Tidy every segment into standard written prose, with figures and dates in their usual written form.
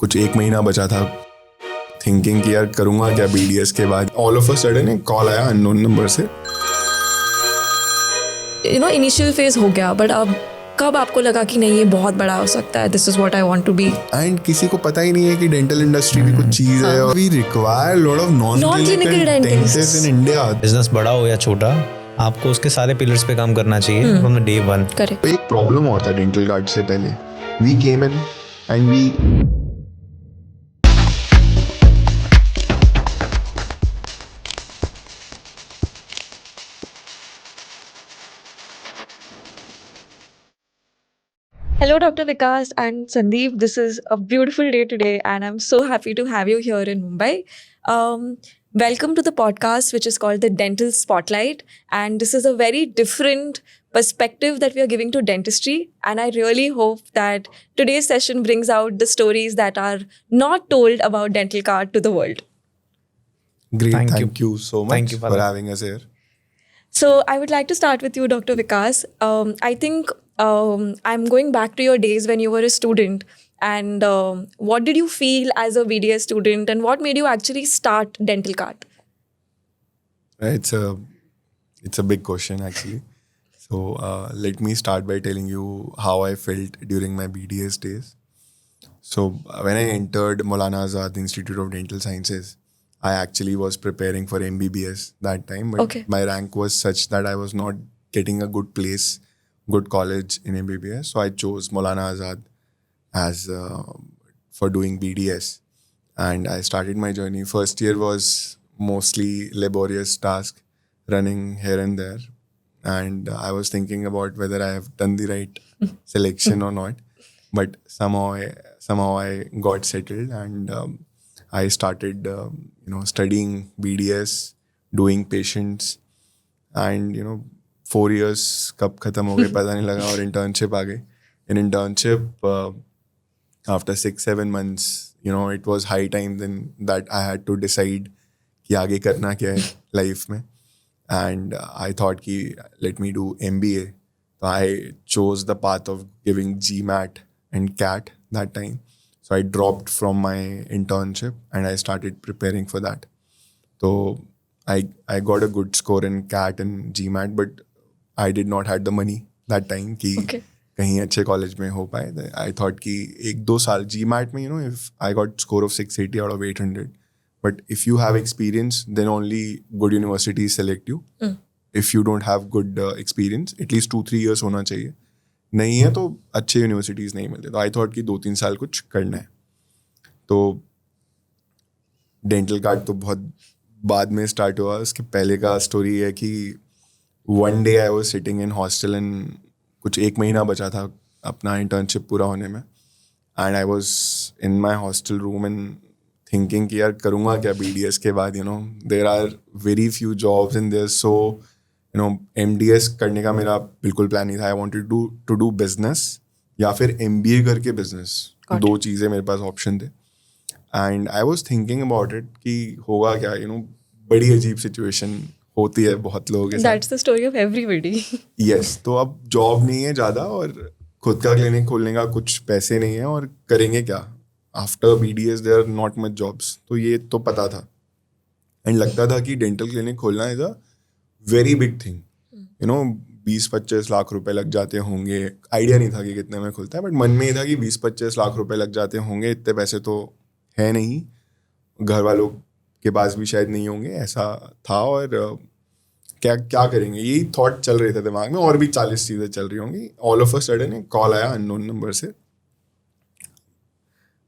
कुछ एक महीना बचा था थिंकिंग कि यार करूँगा क्या BDS के बाद। ऑल ऑफ अ सडन एक कॉल आया अननोन नंबर से। इनिशियल फेज हो गया, बट अब कब आपको लगा कि नहीं ये बहुत बड़ा हो सकता है, this is what I want to be? And किसी को पता ही नहीं है कि डेंटल इंडस्ट्री भी कुछ चीज़ है। We require lot of non clinical dentist in India. Business बड़ा हो या छोटा, आपको उसके सारे पिलर्स पे काम करना चाहिए from the day one. Correct. एक प्रॉब्लम हुआ था डेंटल कार्ड से पहले। We came in and we Hello, Dr. Vikas and Sandeep. This is a beautiful day today, and I'm so happy to have you here in Mumbai. Welcome to the podcast, which is called the Dental Spotlight. And this is a very different perspective that we are giving to dentistry. And I really hope that today's session brings out the stories that are not told about dental card to the world. Great, Thank you so much Thank you for having us here. So I would like to start with you, Dr. Vikas. I think I'm going back to your days when you were a student. And what did you feel as a VDS student, and what made you actually start dental card? It's a big question actually. So let me start by telling you how I felt during my BDS days. So when I entered Maulana Azad Institute of Dental Sciences, I actually was preparing for MBBS that time, but Okay. my rank was such that I was not getting a good place, good college in MBBS. So I chose Maulana Azad as for doing BDS, and I started my journey. First year was mostly laborious task, running here and there, and I was thinking about whether I have done the right selection or not. But somehow I got settled, and I started studying BDS, doing patients, and 4 years कब खत्म हो गए पता नहीं लगा, और internship आ गई. In internship, after 6-7 months, it was high time then that I had to decide कि आगे करना क्या है life में. And I thought कि let me do MBA. So I chose the path of giving GMAT and CAT that time. So I dropped from my internship and I started preparing for that. So I got a good score in CAT and GMAT, but I did not had the money that time कि Okay. कहीं अच्छे college में हो पाए. I thought कि 1-2 साल GMAT में if I got score of 680 out of 800. But if you have experience, then only good universities select you. If you don't have good experience, at least 2-3 years होना चाहिए. नहीं है तो अच्छे यूनिवर्सिटीज़ नहीं मिलते. तो आई थॉट कि 2-3 साल कुछ करना है. तो डेंटल कार्ड तो बहुत बाद में स्टार्ट हुआ. उसके पहले का स्टोरी है कि one day I was sitting in hostel and कुछ एक महीना बचा था अपना इंटर्नशिप पूरा होने में. And I was in my hostel room and thinking कि यार करूँगा क्या BDS के बाद. There are very few jobs in there. So MDS करने का मेरा बिल्कुल प्लान नहीं था. I wanted to do business या फिर MBA करके बिजनेस. Got दो चीज़ें मेरे पास ऑप्शन थे. And I was thinking about it कि होगा क्या. बड़ी अजीब सिचुएशन होती है बहुत लोगों के साथ. That's the story of everybody. Yes. तो अब जॉब नहीं है ज़्यादा और खुद का क्लिनिक खोलने का कुछ पैसे नहीं है, और करेंगे क्या. After BDS there are not much jobs. तो ये तो पता था एंड लगता था कि डेंटल क्लिनिक खोलना is a very big thing. 20-25 lakh रुपए लग जाते होंगे. आइडिया नहीं था कि कितने में खुलता है, बट मन में ये था कि 20-25 लाख रुपए लग जाते होंगे. इतने पैसे तो है नहीं, घर वालों के पास भी शायद नहीं होंगे, ऐसा था. और क्या करेंगे यही थॉट चल रहे थे दिमाग में, और भी 40 चीज़ें चल रही होंगी. ऑल ऑफ अ सडन एक कॉल आया अननोन नंबर से.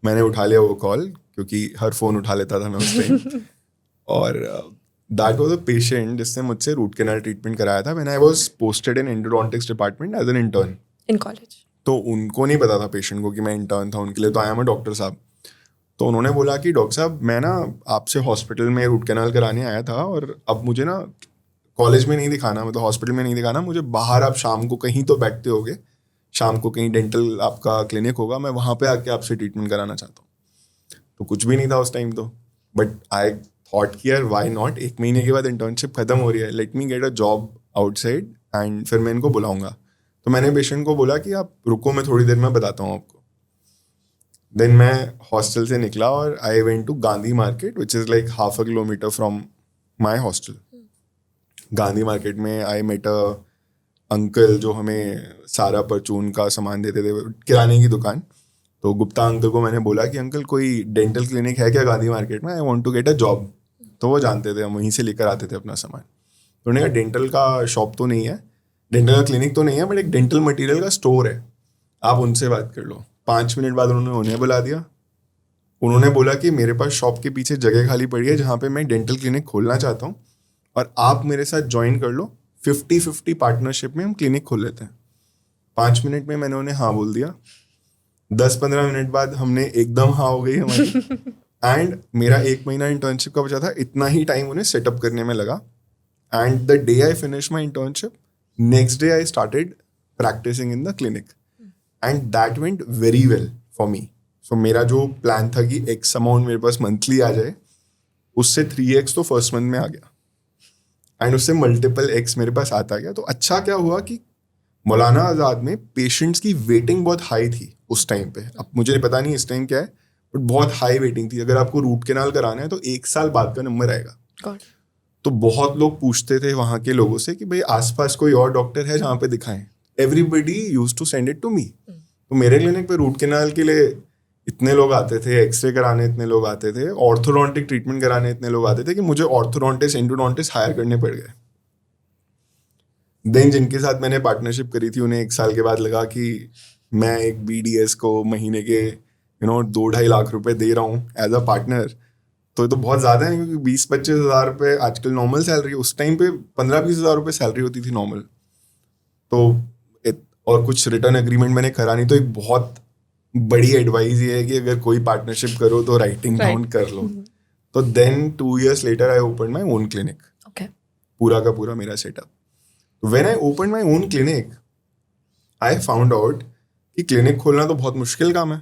मैंने उठा लिया वो कॉल, क्योंकि हर फ़ोन उठा लेता था मैं उस टाइम. और दैट वाज अ पेशेंट जिसने मुझसे रूट कैनाल ट्रीटमेंट कराया था when I was posted in endodontics department as an intern. In college. तो उनको नहीं पता था पेशेंट को कि मैं इंटर्न था. उनके लिए तो आया मैं डॉक्टर साहब. तो उन्होंने बोला कि डॉक्टर साहब मैं ना आपसे हॉस्पिटल में रूट कैनाल कराने आया था, और अब मुझे ना कॉलेज में नहीं दिखाना, मतलब हॉस्पिटल में नहीं दिखाना, मुझे बाहर आप शाम को कहीं तो बैठते होगे, शाम को कहीं डेंटल आपका क्लिनिक होगा, मैं वहाँ पे आके आपसे ट्रीटमेंट कराना चाहता हूँ. तो कुछ भी नहीं था उस टाइम तो, बट आई थॉट कि यार वाई नॉट. 1 महीने के बाद इंटर्नशिप खत्म हो रही है, let me gate a job outside and फिर मैं इनको बुलाऊंगा. तो मैंने पेशेंट को बोला कि आप रुको, मैं थोड़ी देर में बताता हूँ आपको. देन मैं हॉस्टल से निकला और I went to Gandhi market which is like 1/2 kilometre from my hostel. Gandhi market में आई मेट अ अंकल जो हमें सारा परचून का सामान देते थे, किराने की दुकान. तो गुप्ता अंकल को मैंने बोला कि अंकल कोई डेंटल क्लिनिक है क्या गांधी मार्केट में, I want to get a job. तो वो जानते थे, हम वहीं से लेकर आते थे अपना सामान. तो उन्होंने कहा डेंटल का शॉप तो नहीं है, डेंटल का क्लिनिक तो नहीं है, बट एक डेंटल मटेरियल का स्टोर है, आप उनसे बात कर लो. 5 मिनट बाद उन्होंने उन्हें बुला दिया. उन्होंने बोला कि मेरे पास शॉप के पीछे जगह खाली पड़ी है जहाँ पे मैं डेंटल क्लिनिक खोलना चाहता हूँ और आप मेरे साथ ज्वाइन कर लो, 50-50 पार्टनरशिप में हम क्लिनिक खोल लेते हैं. 5 मिनट में मैंने उन्हें हाँ बोल दिया. 10-15 मिनट बाद हमने एकदम हाँ हो गई हमारी. एंड मेरा 1 महीना इंटर्नशिप का बचा था, इतना ही टाइम उन्हें सेटअप करने में लगा. And the day I finish my internship, next day I started practising in the clinic and that went very well for me. So मेरा जो प्लान था कि एक्स अमाउंट मेरे पास मंथली आ जाए, उससे 3x तो फर्स्ट मंथ में आ गया एंड उससे मल्टीपल एक्स मेरे पास आता गया. तो अच्छा क्या हुआ कि मौलाना आज़ाद में पेशेंट्स की वेटिंग बहुत हाई थी उस टाइम पे. अब मुझे पता नहीं इस टाइम क्या है, बट बहुत हाई वेटिंग थी. अगर आपको रूट कैनाल कराना है तो 1 साल बाद का नंबर आएगा. God. तो बहुत लोग पूछते थे वहाँ के लोगों से कि भाई आसपास कोई और डॉक्टर है जहाँ पे दिखाएं. Everybody used to send it to me. तो मेरे क्लिनिक पे रूट कैनाल के लिए इतने लोग आते थे, एक्सरे कराने इतने लोग आते थे, ऑर्थोडोंटिक ट्रीटमेंट कराने इतने लोग आते थे कि मुझे ऑर्थोडोंटिस्ट एंडोडोंटिस्ट हायर करने पड़ गए. देन जिनके साथ मैंने पार्टनरशिप करी थी उन्हें 1 साल के बाद लगा कि मैं एक BDS को महीने के 2-2.5 लाख रुपए दे रहा हूँ एज अ पार्टनर. तो ये तो बहुत ज़्यादा है, क्योंकि 20-25 हज़ार रुपये आजकल नॉर्मल सैलरी, उस टाइम पे 15-20 हज़ार रुपये सैलरी होती थी नॉर्मल. तो और कुछ रिटर्न एग्रीमेंट मैंने करा नहीं. तो एक बहुत बड़ी एडवाइस ये है कि अगर कोई पार्टनरशिप करो तो राइटिंग डाउन कर लो. तो then 2 years later I open my own clinic. Okay. पूरा का पूरा मेरा setup. When I open my own clinic I found out कि क्लिनिक खोलना तो बहुत मुश्किल काम है,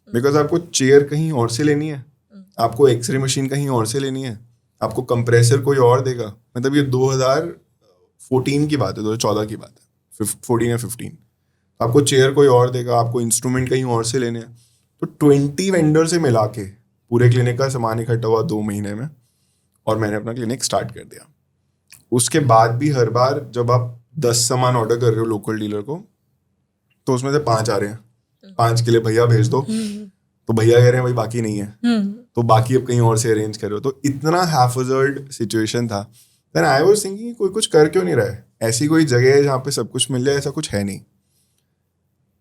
बिकॉज आपको चेयर कहीं और से लेनी है, आपको एक्सरे मशीन कहीं और से लेनी है, आपको कंप्रेसर कोई और देगा. मतलब ये 2014 की बात है, 2014 की बात है, 14 या 15. आपको चेयर कोई और देगा, आपको इंस्ट्रूमेंट कहीं और से लेने हैं. तो 20 वेंडर से मिला के पूरे क्लिनिक का सामान इकट्ठा हुआ 2 महीने में और मैंने अपना क्लिनिक स्टार्ट कर दिया. उसके बाद भी हर बार जब आप 10 सामान ऑर्डर कर रहे हो लोकल डीलर को, तो उसमें से 5 आ रहे हैं, 5 के लिए भैया भेज दो. तो भैया कह रहे हैं भाई बाकी नहीं है, तो बाकी अब कहीं और से अरेंज करो. तो इतना हैफर्ड सिचुएशन था. देन आई वाज थिंकिंग कोई कुछ कर क्यों नहीं रहा है, ऐसी कोई जगह है जहाँ पे सब कुछ मिल जाए, ऐसा कुछ है नहीं.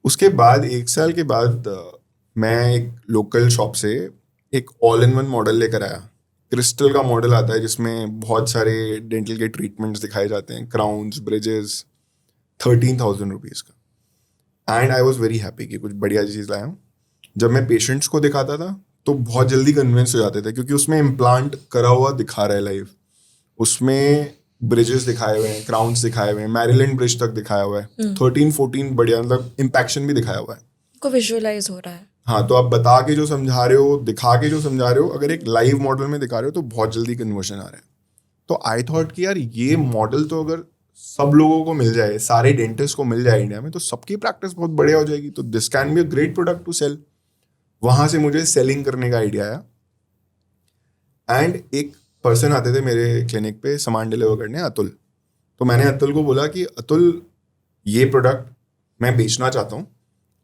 उसके बाद 1 साल के बाद मैं एक लोकल शॉप से एक ऑल इन वन मॉडल लेकर आया. क्रिस्टल का मॉडल आता है जिसमें बहुत सारे डेंटल के ट्रीटमेंट्स दिखाए जाते हैं, क्राउन्स, ब्रिजेस, 13,000 रुपीज़ का. And I was very happy कि कुछ बढ़िया चीज़ लाया हूँ. जब मैं पेशेंट्स को दिखाता था तो बहुत जल्दी कन्विंस हो जाते थे, क्योंकि उसमें इम्प्लांट करा हुआ दिखा रहा है लाइव, उसमें ब्रिजेस दिखाए हुए हैं, क्राउन्स दिखाए हुए हैं, मैरीलैंड ब्रिज तक दिखाया हुआ है, 13-14 बढ़िया, मतलब इम्पैक्शन भी दिखाया हुआ है, को विजुअलाइज हो रहा है. हाँ. तो आप बता के जो समझा रहे हो, दिखा के जो समझा रहे हो, अगर एक लाइव मॉडल में दिखा रहे हो तो बहुत जल्दी कन्वर्शन आ रहा है. तो आई थॉट कि यार ये मॉडल तो अगर सब लोगों को मिल जाए, सारे डेंटिस्ट को मिल जाए इंडिया में, तो सबकी प्रैक्टिस बहुत बढ़िया हो जाएगी. तो this can be a great product to sell. वहां से मुझे सेलिंग करने का आइडिया आया. एंड एक पर्सन आते थे मेरे क्लिनिक पे सामान डिलीवर करने, अतुल. तो मैंने अतुल को बोला कि अतुल ये प्रोडक्ट मैं बेचना चाहता हूँ,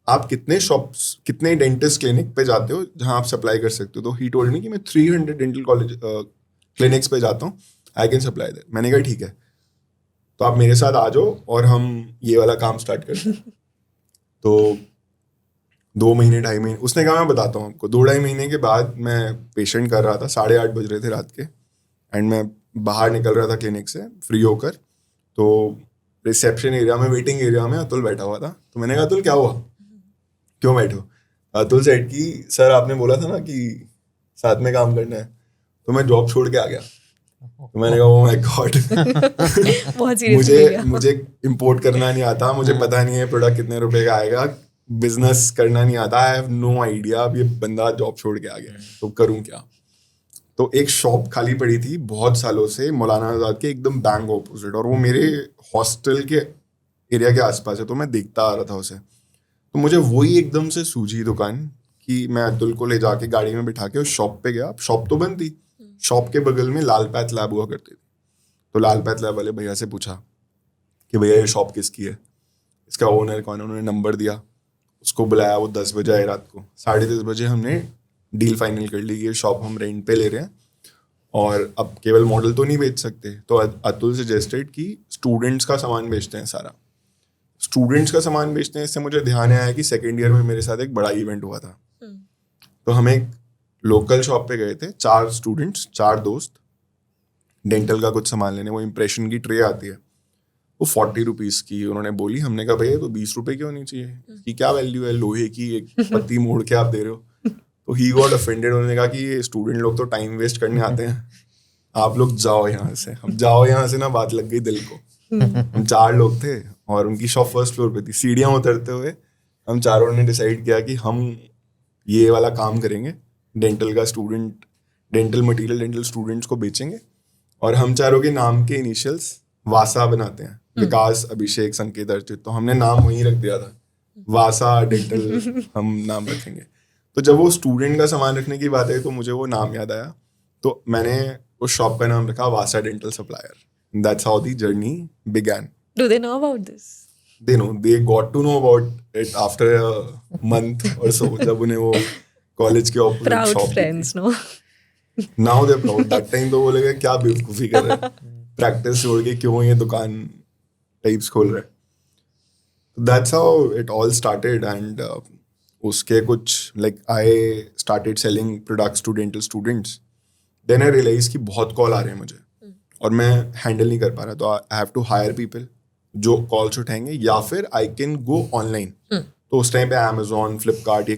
आप कितने शॉप्स, कितने डेंटिस्ट क्लिनिक पे जाते हो जहाँ आप सप्लाई कर सकते हो. तो ही टोल्ड मी कि मैं 300 डेंटल कॉलेज क्लिनिक्स पे जाता हूँ, आई कैन सप्लाई दैट. मैंने कहा ठीक है, तो आप मेरे साथ आ जाओ और हम ये वाला काम स्टार्ट करते हैं. तो 2 महीने 2.5 महीने, उसने कहा मैं बताता हूँ आपको. 2-2.5 महीने के बाद मैं पेशेंट कर रहा था, 8:30 बज रहे थे रात के, एंड मैं बाहर निकल रहा था क्लिनिक से फ्री होकर. तो रिसेप्शन एरिया में, वेटिंग एरिया में अतुल बैठा हुआ था. तो मैंने कहा अतुल क्या हुआ, क्यों बैठो. अतुल सेठ की सर आपने बोला था ना कि साथ में काम करना है, तो मैं जॉब छोड़ के आ गया. तो मैंने कहा ओह माय गॉड, बहुत सीरियस मुझे इंपोर्ट करना नहीं आता, मुझे पता नहीं है प्रोडक्ट कितने रुपए का आएगा, बिजनेस करना नहीं आता, आई हैव नो आइडिया. अब ये बंदा जॉब छोड़ के आ गया, तो करूं क्या. तो एक शॉप खाली पड़ी थी बहुत सालों से मौलाना आज़ाद के एकदम बैंक ऑपोजिट, और वो मेरे हॉस्टल के एरिया के आसपास है, तो मैं देखता आ रहा था उसे. तो मुझे वही एकदम से सूझी दुकान कि मैं अतुल को ले जाके गाड़ी में बिठा के उस शॉप पे गया. शॉप तो बंद थी. शॉप के बगल में लाल पैथ लैब हुआ करती थी. तो लाल पैथ लैब वाले भैया से पूछा कि भैया ये शॉप किसकी है, इसका ओनर कौन है. उन्होंने नंबर दिया, उसको बुलाया. वो 10 बजे आए रात को. 10:30 बजे हमने डील फाइनल कर ली कि ये शॉप हम रेंट पे ले रहे हैं और अब केवल मॉडल तो नहीं बेच सकते. तो अतुल सजेस्टेड कि स्टूडेंट्स का सामान बेचते हैं सारा. स्टूडेंट्स का सामान बेचते हैं. इससे मुझे ध्यान आया कि सेकेंड ईयर में मेरे साथ एक बड़ा इवेंट हुआ था. तो हम एक लोकल शॉप पे गए थे, 4 स्टूडेंट्स, 4 दोस्त, डेंटल का कुछ सामान लेने. वो इम्प्रेशन की ट्रे आती है, वो 40 रुपीज़ की उन्होंने बोली. हमने कहा भैया तो 20 रुपए क्यों नहीं चाहिए, कि क्या वैल्यू है लोहे की, एक पत्ती मोड़ के आप दे रहे हो. तो ही गॉट ऑफेंडेड. उन्होंने कहा कि ये स्टूडेंट लोग तो टाइम वेस्ट करने आते हैं, आप लोग जाओ यहाँ से. हम जाओ यहाँ से ना, बात लग गई दिल को. हम 4 लोग थे और उनकी शॉप फर्स्ट फ्लोर पे थी. सीढ़ियाँ उतरते हुए हम चारों ने डिसाइड किया कि हम ये वाला काम करेंगे. डेंटल मटेरियल डेंटल स्टूडेंट्स को बेचेंगे. और हम चारों के नाम के इनिशियल्स वासा बनाते हैं, विकास, अभिषेक, संकेत, अर्चित. तो हमने नाम वहीं रख दिया था, वासा डेंटल हम नाम रखेंगे. तो जब वो स्टूडेंट का सामान रखने की बात आई तो मुझे वो नाम याद आया. तो मैंने उस शॉप का नाम रखा Vasa dental supplier. That's how the journey began. Do they know about this? They know. They got to know about it after a month or so. जब उन्हें वो कॉलेज के opposite Proud shop friends, no? Now they're proud. That time तो बोलेगा क्या बेवकूफ़ी कर रहे हैं, प्रैक्टिस छोड़ के क्यों ये दुकान टाइप्स खोल रहे हैं. That's how it all started. And उसके कुछ like I started selling products to dental students. Then I realized कि बहुत कॉल आ रहे हैं मुझे और मैं हैंडल नहीं कर पा रहा. तो I have to hire people जो कॉल्स उठाएंगे, या फिर आई कैन गो ऑनलाइन. तो उस टाइम पे अमेजोन, फ्लिपकार्ट ये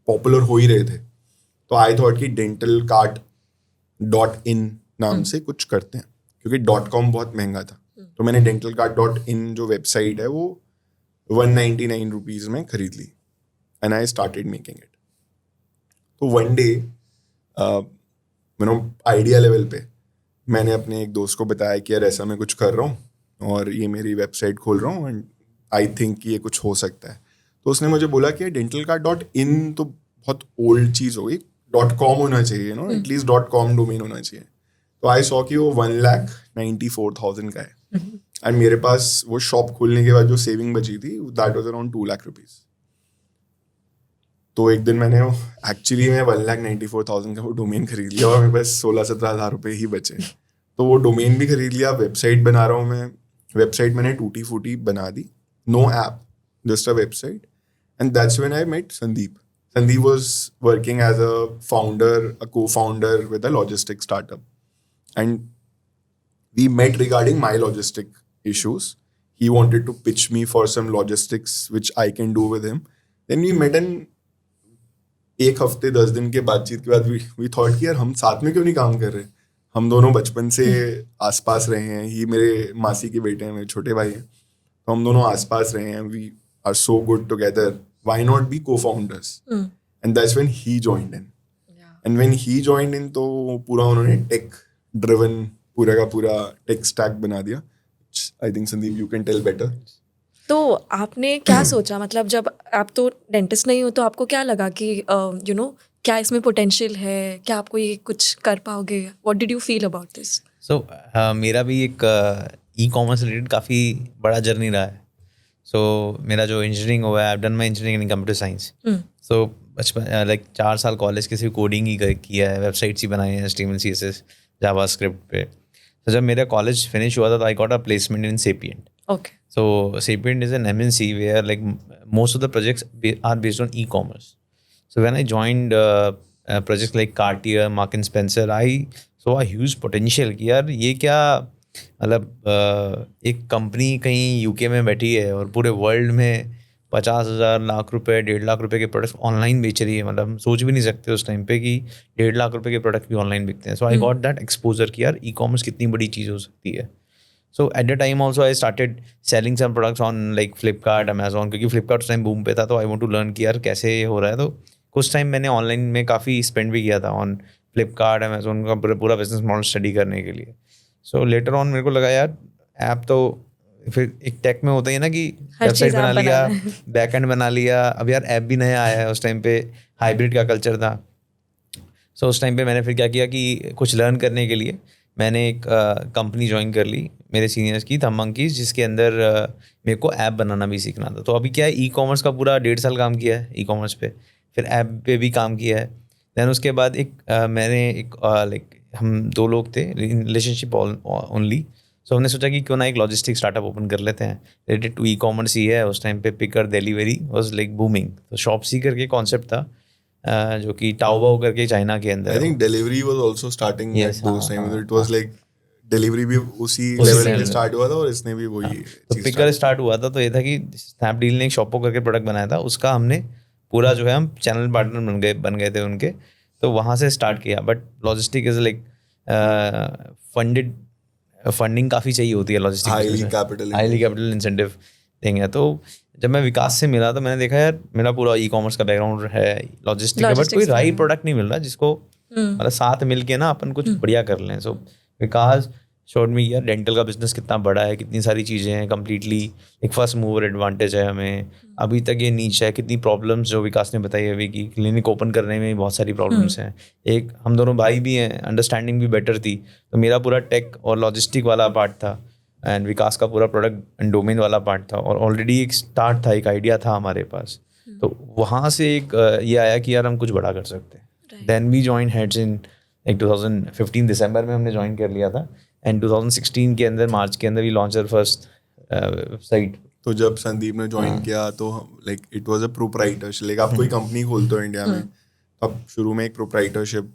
पॉपुलर हो ही रहे थे. तो आई थॉट कि dentalcart.in नाम से कुछ करते हैं, क्योंकि .com बहुत महंगा था. तो मैंने dentalcart.in जो वेबसाइट है वो 199 रुपीज़ में खरीद ली. And I started making it. तो वन डे आइडिया लेवल पे मैंने अपने एक दोस्त को बताया कि यार ऐसा मैं कुछ कर रहा हूँ और ये मेरी वेबसाइट खोल रहा हूँ एंड आई थिंक कि ये कुछ हो सकता है. तो उसने मुझे बोला कि dentalcart.in तो बहुत ओल्ड चीज़ हो गई, .com होना चाहिए, एटलीस्ट .com डोमेन होना चाहिए. तो आई सॉ कि वो 1,94,000 का है. एंड मेरे पास वो शॉप खोलने के बाद जो सेविंग बची थी that was around 2 lakh rupees. तो एक दिन मैंने एक्चुअली मैं 1,94,000 का वो डोमेन खरीद लिया और मेरे पास 16-17 हज़ार रुपये ही बचे. तो वो डोमेन भी खरीद लिया. वेबसाइट बना रहा हूँ मैं. वेबसाइट मैंने टूटी फूटी बना दी, no app, just a website. And that's when I met Sandeep. Sandeep was working as a co-founder with a logistic startup. And we met regarding my logistic issues. He wanted to pitch me for some logistics which I can do with him. Then we met and 1 हफ्ते 10 दिन के बातचीत के बाद we thought कि यार हम साथ में क्यों नहीं काम कर रहे. हम दोनों बचपन से आसपास रहे हैं. ही मेरे मासी के बेटे हैं, मेरे छोटे भाई हैं. तो हम दोनों आसपास रहे हैं. We are so good together. Why not be co-founders? And that's when he joined in. Yeah. And when he joined in, तो पूरा उन्होंने tech driven पूरा का पूरा tech stack बना दिया. I think Sandeep, you can tell better. तो आपने क्या सोचा, मतलब जब आप तो डेंटिस्ट नहीं हो तो आपको क्या लगा कि क्या इसमें पोटेंशियल है, क्या आपको ये कुछ कर पाओगे? What did you feel about this? So मेरा भी एक ई कॉमर्स रिलेटेड काफ़ी बड़ा जर्नी रहा है. सो मेरा जो इंजीनियरिंग हुआ है, I have done my engineering in computer science. So बचपन लाइक 4 साल कॉलेज के सिर्फ कोडिंग ही किया है, वेबसाइट्स ही बनाई हैं HTML CSS जावास्क्रिप्ट पे. तो जब मेरा कॉलेज फिनिश हुआ था तो I got a placement in Sapient. Okay. So Sapient is an MNC where like most of the projects are based on e-commerce. So when I joined projects like Cartier, Marks and Spencer, I saw a huge potential कि यार ये क्या, मतलब एक company कहीं UK में बैठी है और पूरे वर्ल्ड में 50,000 लाख रुपए 1.5 लाख रुपए के प्रोडक्ट्स ऑनलाइन बेच रही है. मतलब हम सोच भी नहीं सकते उस टाइम पे कि 1.5 लाख रुपए के प्रोडक्ट भी ऑनलाइन बिकते हैं. सो आई गॉट दैट एक्सपोजर कि यार ई कॉमर्स कितनी बड़ी चीज़ हो सकती है. So at the time also I started selling some products on like Flipkart, Amazon, क्योंकि फ्लिपकार्ट उस टाइम बूम पे था. तो आई वांट टू लर्न कि यार कैसे ये हो रहा है. तो कुछ टाइम मैंने ऑनलाइन में काफ़ी स्पेंड भी किया था ऑन फ्लिपकार्ट, अमेजोन का पूरा बिजनेस मॉडल स्टडी करने के लिए. सो लेटर ऑन मेरे को लगा यार ऐप तो फिर एक टेक में होता ही है ना कि हर वेबसाइट चीज़ बना आप लिया, बनाना है। बैकएंड बना लिया, अब यार ऐप भी नया आया है, उस टाइम पे हाइब्रिड का कल्चर था। सो उस टाइम पे मैंने फिर क्या किया कि कुछ लर्न करने के लिए मैंने एक कंपनी ज्वाइन कर ली मेरे सीनियर्स की, थंब मंकीज, जिसके अंदर मेरे को ऐप बनाना भी सीखना था। तो अभी क्या है, ई कॉमर्स का पूरा 1.5 साल काम किया है ई कॉमर्स पे, फिर ऐप पे भी काम किया है। दैन उसके बाद मैंने एक लाइक हम 2 लोग थे, रिलेशनशिप ओनली। सो हमने सोचा कि क्यों ना एक लॉजिस्टिक स्टार्टअप ओपन कर लेते हैं, रिलेटेड टू ई कॉमर्स ही है। उस टाइम पे picker delivery was like booming. तो शॉपसी करके कॉन्सेप्ट था, जो कि टाओबाओ करके चाइना के अंदर I है वो। think delivery was also starting Yes, at those हाँ, times. हाँ, It was like delivery भी उसी उसी लेवल time पे में। स्टार्ट हुआ था और इसने भी वही तो चीज पिकर स्टार्ट स्टार्ट हुआ था, तो ये था कि स्नैपडील ने एक शॉपो करके प्रोडक्ट बनाया था, उसका हमने पूरा जो है हम चैनल पार्टनर बन गए थे उनके। तो वहाँ से स्टार्ट किया। But logistic is like funding काफ़ी चाहिए होती है लॉजिस्टिक Highly बिजनेस में, capital highly intensive. Capital incentive thing है। तो जब मैं विकास से मिला तो मैंने देखा यार मेरा पूरा ई कॉमर्स का बैकग्राउंड है, लॉजिस्टिक है, बट कोई Logistics राइट background. प्रोडक्ट नहीं मिल रहा जिसको मतलब साथ मिल के ना अपन कुछ बढ़िया कर लें। सो विकास शोड मी यार डेंटल का बिजनेस कितना बड़ा है, कितनी सारी चीज़ें हैं, कम्प्लीटली एक फर्स्ट मूवर एडवांटेज है हमें। अभी तक ये नीच है, कितनी प्रॉब्लम्स जो विकास ने बताई अभी कि क्लिनिक ओपन करने में भी बहुत सारी प्रॉब्लम्स हैं। एक हम दोनों भाई भी हैं, अंडरस्टैंडिंग भी बेटर थी। तो मेरा पूरा टेक और लॉजिस्टिक वाला पार्ट था एंड विकास का पूरा प्रोडक्ट एंड डोमेन वाला पार्ट था, और ऑलरेडी एक स्टार्ट था, एक आइडिया था हमारे पास। तो वहाँ से एक ये आया कि यार हम कुछ बड़ा कर सकते हैं। Then we join heads in एक 2015 दिसंबर में हमने ज्वाइन कर लिया था, एंड 2016 के अंदर मार्च के अंदर we launch our first website. तो जब संदीप ने ज्वाइन किया तो like it was a proprietorship. Like आप कोई कंपनी खोलते हो इंडिया में, अब शुरू में एक प्रोप्राइटरशिप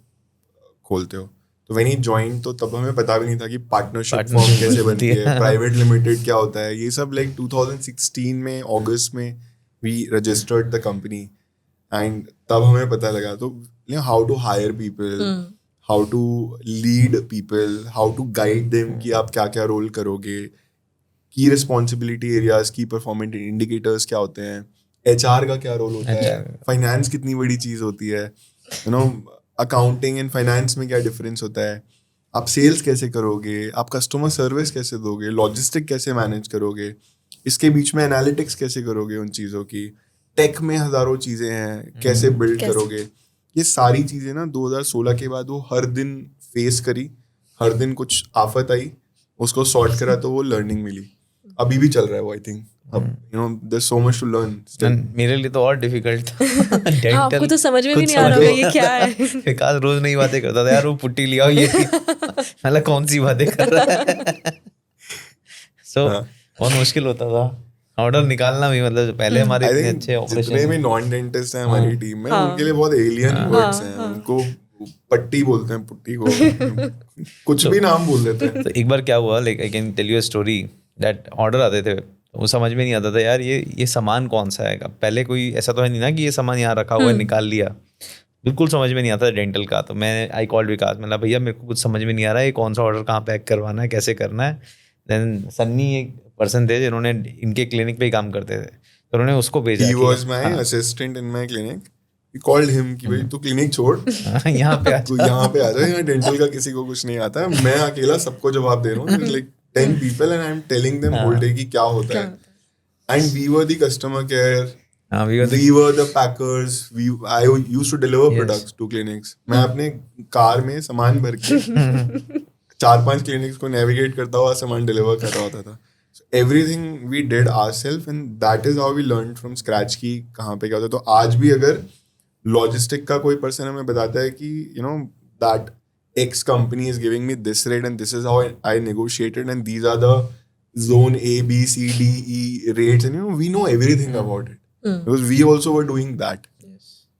खोलते हो। तो व्हेन ही ज्वाइन तो तब हमें पता भी नहीं था कि पार्टनरशिप फॉर्म Partnership कैसे बनती बनती है, है। प्राइवेट लिमिटेड क्या होता है, ये सब लाइक 2016 में अगस्त में we registered the company and तब हमें पता लगा। तो how to hire people, how to lead people, how to guide them कि आप क्या क्या रोल करोगे, की रिस्पॉन्सिबिलिटी एरियाज, की परफॉर्मेंस इंडिकेटर्स क्या होते हैं, एचआर का क्या रोल होता है, फाइनेंस कितनी बड़ी चीज़ होती है, you know accounting and finance में क्या डिफरेंस होता है, आप सेल्स कैसे करोगे, आप कस्टमर सर्विस कैसे दोगे, लॉजिस्टिक कैसे मैनेज करोगे, इसके बीच में एनालिटिक्स कैसे करोगे उन चीज़ों की, टेक में हज़ारों चीज़ें हैं, कैसे बिल्ड करोगे। ये सारी चीज़ें ना 2016 के बाद वो हर दिन फेस करी, हर दिन कुछ आफत आई, उसको सॉर्ट करा, तो वो लर्निंग मिली। अभी भी चल रहा है वो, आई थिंक। अब you know there so much to learn. मेरे लिए तो और डिफिकल्ट था। हाँ, आपको तो समझ में भी खुद नहीं आ रहा समझ होगा ये क्या है। विकास रोज नई बातें करता था यार, वो पुट्टी लिया ये मतलब कौन सी बातें कर रहा है। सो बहुत मुश्किल होता था ऑर्डर निकालना भी, मतलब पहले हमारे आई इतने थिंक अच्छे जितने ऑपरेशन भी नॉन डेंटिस्ट हैं हमारी टीम में, उनके लिए बहुत एलियन वर्ड्स हैं। उनको पट्टी बोलते हैं, पुट्टी को कुछ भी नाम बोल देते हैं। तो एक बार क्या हुआ, like I can tell you a story that order आते थे, वो समझ में नहीं आता था यार ये सामान कौन सा है। पहले कोई ऐसा तो है नहीं ना कि ये सामान यहाँ रखा हुआ है निकाल लिया, बिल्कुल समझ में नहीं आता डेंटल का। तो मैं आई कॉल्ड विकास, मतलब भैया मेरे को कुछ समझ में नहीं आ रहा है, ये कौन सा ऑर्डर कहाँ पैक करवाना है, कैसे करना है। देन सन्नी एक पर्सन थे जिन्होंने इनके क्लिनिक पे ही काम करते थे, तो उन्होंने उसको भेजा He कि was my assistant in my clinic. We called him कि भाई तू क्लिनिक छोड़, यहाँ पे आ तू यहाँ पे आ जा, यहाँ डेंटल का किसी को कुछ नहीं आता है, मैं अकेला सबको जवाब दे रहा हूँ। There's like 10 people and I'm telling them whole day कि क्या होता है। And we were the customer care, we were the packers, I used to deliver products to clinics. मैं अपने कार में सामान भर के 4-5 क्लिनिक्स को नेविगेट करता हुआ सामान डिलीवर कर रहा होता था। Everything we did ourselves and that is how we learn from scratch की कहाँ पे क्या होता है। तो आज भी अगर लॉजिस्टिक का कोई पर्सन हमें बताता है कि you know that X company is giving me this rate and this is how I negotiated and these are the zone A, B, C, D, E rates and you know we know everything about it because we also were doing that.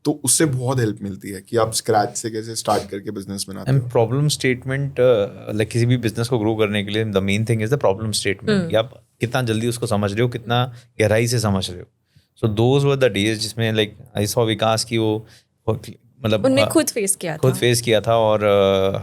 तो उससे बहुत help मिलती है कि आप scratch से कैसे start करके बिजनेस बनाते एंड हो। प्रॉब्लम स्टेटमेंट, लाइक किसी भी बिजनेस को ग्रो करने के लिए the main thing is the problem statement, कि आप कितना जल्दी उसको समझ रहे हो, कितना गहराई से समझ रहे हो। So those were the days जिसमें लाइक आई सॉ विकास की वो मतलब उनने खुद फेस किया था और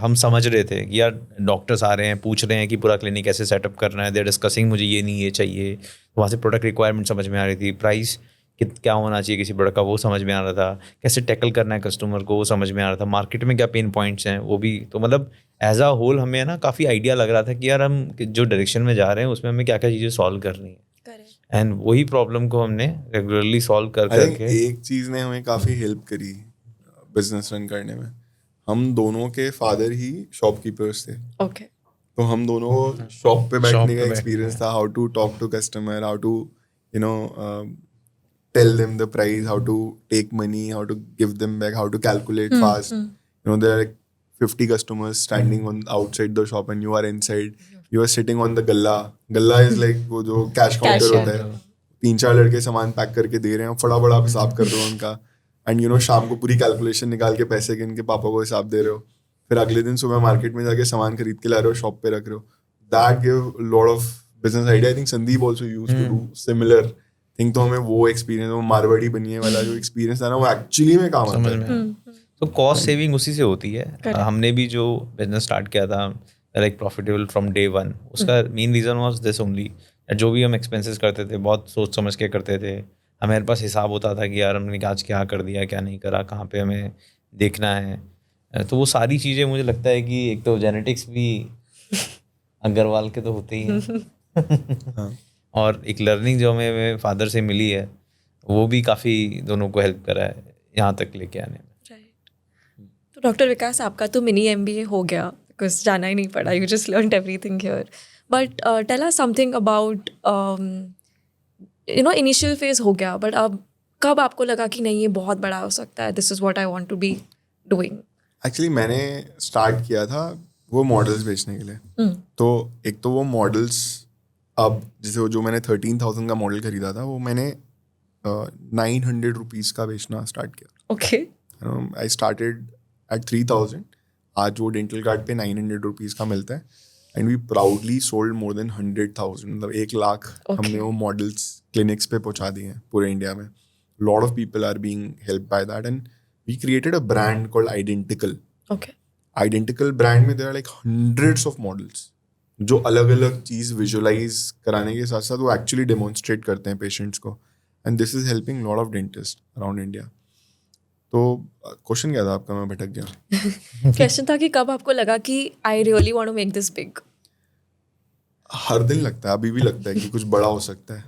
हम समझ रहे थे कि यार डॉक्टर्स आ रहे हैं, पूछ रहे हैं कि पूरा क्लिनिक कैसे सेटअप करना है, दे आर डिस्कसिंग मुझे ये नहीं ये चाहिए। तो वहाँ से प्रोडक्ट रिक्वायरमेंट समझ में आ रही थी, प्राइस क्या होना चाहिए किसी प्रोडक्ट का वो समझ में आ रहा था, कैसे टैकल करना है कस्टमर को वो समझ में आ रहा था, मार्केट में क्या पेन पॉइंट्स हैं वो भी। तो मतलब एज अ होल हमें ना काफ़ी आइडिया लग रहा था कि यार हम जो डायरेक्शन में जा रहे हैं उसमें हमें क्या क्या चीज़ें सॉल्व करनी है, करेक्ट। एंड वही प्रॉब्लम को हमने रेगुलरली सॉल्व कर आई थिंक करके। एक चीज़ ने हमें काफ़ी हेल्प करी बिजनेस रन करने में। हम दोनों के फादर ही शॉपकीपर्स थे, ओके। तो हम दोनों को शॉप पे बैठने का पे एक्सपीरियंस था, how to talk to customer, how to you know tell them the price, how to take money, how to give them back, how to calculate fast. You know, there are like 50 customers standing on outside the shop and you are inside. You are sitting on the galla. Galla is like वो जो cash counter Cashier. होता है, 3-4 लड़के सामान pack करके दे रहे हैं, फटाफट आप हिसाब कर रहे हो उनका, एंड यू नो शाम को पूरी कैलकुलेशन निकाल के पैसे के इनके पापा को हिसाब दे रहे हो, फिर अगले दिन सुबह मार्केट में जाके सामान खरीद के ला रहे हो, शॉप पे रख रहे हो. That give lot of business idea. I think Sandeep also use to do similar thing. तो हमें वो एक्सपीरियंस, वो मारवाड़ी बनिए वाला जो एक्सपीरियंस था ना, वो एक्चुअली में काम आता समझ है. में। तो कॉस्ट सेविंग उसी से होती है. Correct. हमने भी जो बिजनेस स्टार्ट किया था like profitable from day one, उसका main reason was this only. जो भी हम एक्सपेंसेस करते थे बहुत सोच समझ के करते थे. हमारे पास हिसाब होता था कि यार हमने आज क्या कर दिया क्या नहीं करा, कहाँ पे हमें देखना है. तो वो सारी चीज़ें मुझे लगता है कि एक तो जेनेटिक्स भी अग्रवाल के तो होते ही हैं और एक लर्निंग जो हमें मेरे फादर से मिली है वो भी काफ़ी दोनों को हेल्प करा है यहाँ तक लेके आने में. राइट. तो डॉक्टर विकास, आपका तो मिनी MBA हो गया, बिकॉज जाना ही नहीं पड़ा, you just learned everything here. But tell us something about you know initial phase हो गया, बट अब कब आपको लगा कि नहीं ये बहुत बड़ा हो सकता है, this is what I want to be doing? Actually मैंने स्टार्ट किया था वो मॉडल्स बेचने के लिए. तो एक तो वो मॉडल्स, अब जैसे वो जो मैंने 13,000 का मॉडल खरीदा था वो मैंने 900 रुपीज़ का बेचना स्टार्ट किया. ओके. I started at 3,000. आज वो डेंटल कार्ड पे 900 रुपीज़ का मिलता है, and we proudly sold more than 100,000, मतलब 1,00,000 हमने वो मॉडल्स क्लिनिक्स पे पहुंचा दिए हैं पूरे इंडिया में. Lot of people are being help by that, and we created a brand called identical. Okay. Identical brand में there are like hundreds of models जो अलग अलग चीज़ विजुअलाइज कराने के साथ साथ वो एक्चुअली डेमोन्स्ट्रेट करते हैं पेशेंट्स को, and this is helping lot of dentist around India. तो क्वेश्चन क्या था आपका, मैं भटक गया. क्वेश्चन था कि कब आपको लगा कि I really want to make this big? हर दिन लगता है, अभी भी लगता है कि कुछ बड़ा हो सकता है.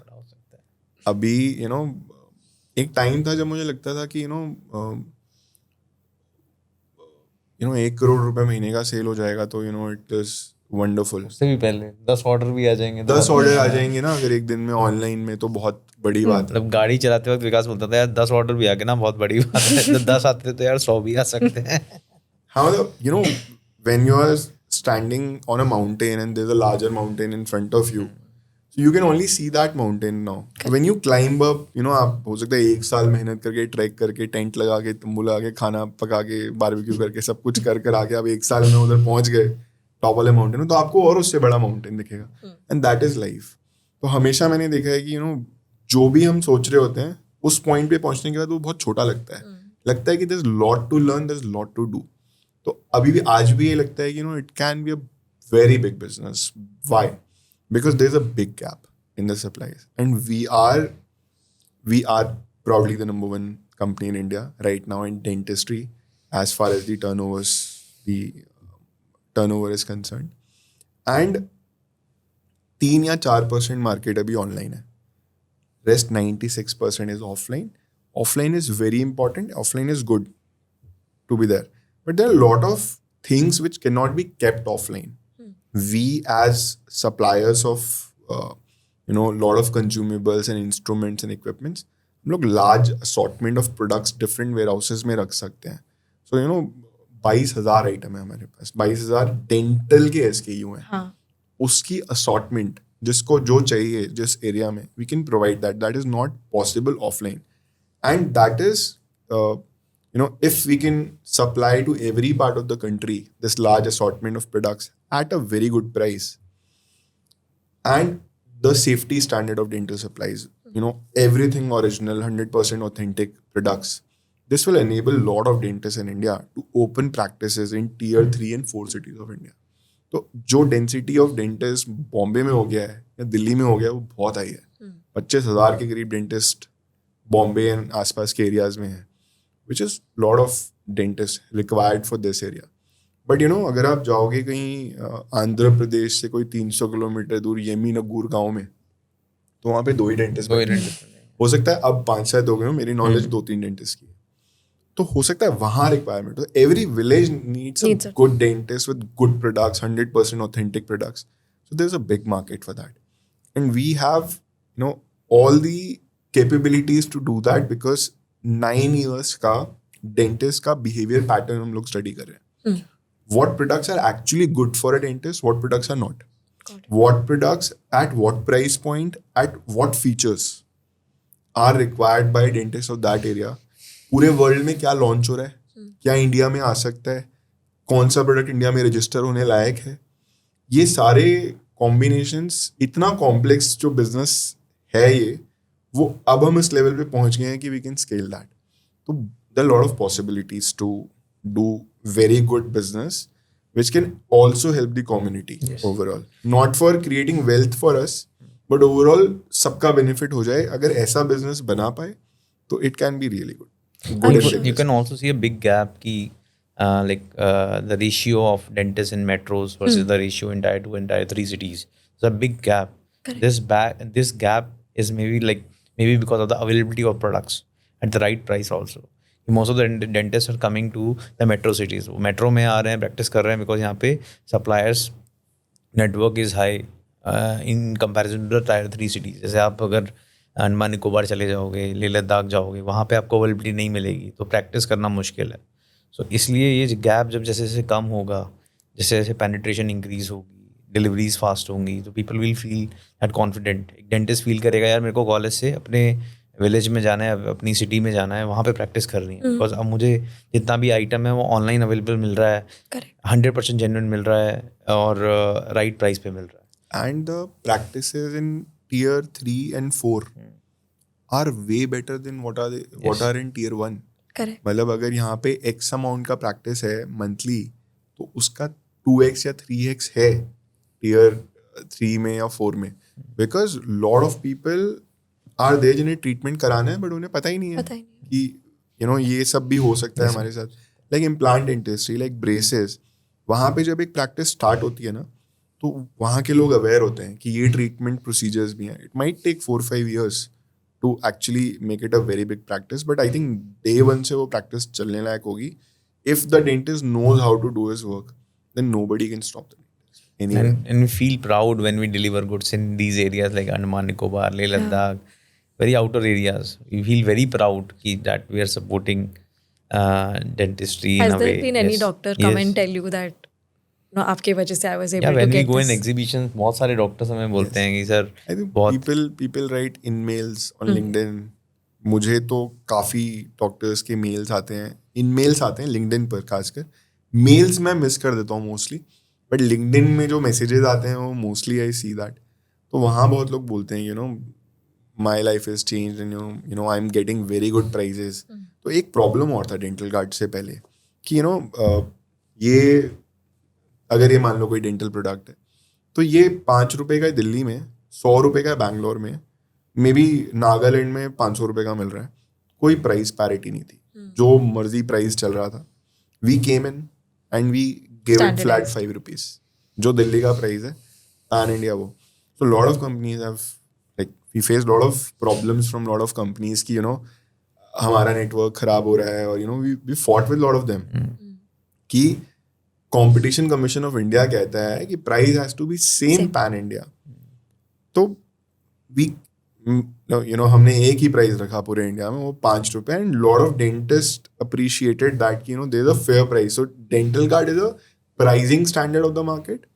अभी यू नो एक टाइम था जब मुझे लगता था कि यू नो 1 करोड़ रुपए महीने का सेल हो जाएगा तो you know it is wonderful. उससे भी पहले 10 ऑर्डर भी आ जाएंगे. 10 ऑर्डर आ जाएंगे ना अगर एक दिन में ऑनलाइन में, तो बहुत बड़ी बात है. मतलब गाड़ी चलाते वक्त विकास बोलता था यार 10 ऑर्डर भी आ गए ना बहुत बड़ी बात है. 10 आते तो यार 100 भी आ सकते हैं. हाँ, मतलब you know when you are standing on a mountain and there is a larger mountain in front of you, so you can only see that mountain now. When you climb up, you know, आप हो सकता है 1 साल मेहनत करके track करके tent लगा के तंबू लगा के खाना पका के बारबेक्यू करके सब कुछ कर आके आप 1 साल में उधर पहुंच गए टॉप वाले माउंटेन में, तो आपको और उससे बड़ा माउंटेन दिखेगा. And that is life. तो हमेशा मैंने देखा है कि यू नो जो भी हम सोच रहे होते हैं उस पॉइंट पे पहुंचने के बाद वो बहुत छोटा लगता है. लगता है कि there is lot to learn, there is lot to do. तो अभी भी आज भी ये लगता है कि you know it can be a very big business. Why? Because there's a big gap in the supplies, and we are probably the number one company in India right now in dentistry as far as the turnover is concerned, and 3 या 4% market अभी online है. Rest 96% is offline. Offline is very important. Offline is good to be there, but there are a lot of things which cannot be kept offline. We as suppliers of lot of consumables and instruments and equipments, हम लोग large assortment of products different warehouses में रख सकते हैं. So 22,000 item है हमारे पास, 22,000 dental के SKU हैं. हाँ. उसकी assortment जिसको जो चाहिए जिस एरिया में, we can provide that. That is not possible offline, and that is if we can supply to every part of the country this large assortment of products at a very good price, and the safety standard of dental supplies, everything original, 100% authentic products, this will enable a lot of dentists in India to open practices in tier 3 and 4 cities of India. तो जो density of dentist Bombay में हो गया है या दिल्ली में हो गया है वो बहुत हाई है. 25,000 के करीब डेंटिस्ट बॉम्बे एंड आसपास के एरियाज में है, which is lot of dentist required for this area. But अगर आप जाओगे कहीं आंध्र प्रदेश से कोई 300 किलोमीटर दूर यमीनगुर गांव में, तो वहाँ पे 2 ही डेंटिस्ट हो सकता है. अब 5-7 हो गए हो, मेरी नॉलेज 2-3 डेंटिस्ट की है. तो हो सकता है वहाँ रिक्वायरमेंट हो. Every village needs a good dentist with good products, 100% authentic products. So there's a big market for that. And we have, all the capabilities to do that because 9 years का dentist का behavior pattern हम लोग study कर रहे हैं. What products are actually good for a dentist, what products are not. What products at what price point, at what features are required by dentists of that area. पूरे world में क्या launch हो रहा है, क्या इंडिया में आ सकता है, कौन सा प्रोडक्ट इंडिया में रजिस्टर होने लायक है. ये सारे कॉम्बिनेशंस, इतना कॉम्प्लेक्स जो बिजनेस है ये, वो अब हम इस लेवल पे पहुंच गए हैं कि वी कैन स्केल दैट. तो there are lot of possibilities to do very good business which can also help the community overall. Not for creating wealth for us, but overall सबका benefit हो जाए. अगर ऐसा business बना पाए तो it can be really good. You can also see a big gap ki the ratio of dentists in metros versus the ratio in tier 2 and tier 3 cities. It's a big gap. Correct. This gap is maybe because of the availability of products at the right price also. Most of the dentists are coming to the metro cities. वो metro में आ रहे हैं, practice कर रहे हैं because यहाँ पे suppliers network is high in comparison to the tier 3 cities. जैसे आप अगर अंडमान निकोबार चले जाओगे, लेह लद्दाख जाओगे, वहाँ पे आपको अवेलेबिलिटी नहीं मिलेगी, तो प्रैक्टिस करना मुश्किल है. सो इसलिए ये गैप जब जैसे जैसे कम होगा, जैसे जैसे पेनिट्रेशन इंक्रीज होगी, डिलीवरीज फास्ट होंगी, तो people will feel that confident. एक डेंटिस्ट फील करेगा यार मेरे को कॉलेज से अपने विलेज में जाना है, अपनी सिटी में जाना है, वहाँ पे प्रैक्टिस करनी है. बिकॉज अब मुझे जितना भी आइटम है वो ऑनलाइन अवेलेबल मिल रहा है, 100% जेन्युइन मिल रहा है और राइट प्राइस पे मिल रहा है. And the practices in tier 3 and 4 are way better than what are in tier 1. Correct. मतलब अगर यहाँ पे X अमाउंट का प्रैक्टिस है मंथली, तो उसका 2x या 3x है tier 3 में या 4 में. Because lot of people are there जिन्हें ट्रीटमेंट कराना है, बट उन्हें पता ही नहीं है कि ये सब भी हो सकता है हमारे साथ. Like implant dentistry, like braces, वहाँ पे जब एक प्रैक्टिस स्टार्ट होती है ना, तो वहाँ के लोग अवेयर होते हैं कि ये ट्रीटमेंट प्रोसीजर्स भी हैं. It might take 4-5 years to actually make it a very big practice, but I think day 1 से वो प्रैक्टिस चलने लायक होगी. If the dentist knows how to do his work, then nobody can stop the dentist. And we feel proud when we deliver goods in these areas like Andaman Nicobar, Leh Ladakh, very outer areas. We feel very proud that we are supporting dentistry in a way. Has there been any doctor come and tell you that आपके वजह से I was able to when we get go this? in exhibitions, बहुत सारे doctors हमें बोलते हैं कि sir I think people write in mails on LinkedIn. मुझे तो काफ़ी डॉक्टर्स के मेल्स आते हैं, इन मेल्स आते हैं LinkedIn पर खासकर. मेल्स मैं मिस कर देता हूँ मोस्टली, बट LinkedIn में जो मैसेजेस आते हैं वो मोस्टली आई सी दैट. तो वहाँ बहुत लोग बोलते हैं my life is change and I am getting very good prices. तो एक प्रॉब्लम और था डेंटल कार्ड से पहले कि ये अगर ये मान लो कोई डेंटल प्रोडक्ट है, तो ये 5 रुपये का दिल्ली में, 100 रुपये का बैंगलोर में, मे बी नागालैंड में 500 रुपये का मिल रहा है. कोई प्राइस पैरिटी नहीं थी, जो मर्जी प्राइस चल रहा था. We came in and we give it flat 5 rupees, जो दिल्ली का प्राइस है पैन इंडिया वो. So lot of companies have like we face lot of problems from lot of companies की हमारा नेटवर्क खराब हो रहा है, और we fought with lot of them कि कंपटीशन कमीशन ऑफ इंडिया कहता है कि price has to be same pan India. तो वी हमने एक ही प्राइस रखा पूरे इंडिया में, वो 5 रुपये. And lot of dentist appreciated that कि there is a fair price. So dental card is a pricing standard of the market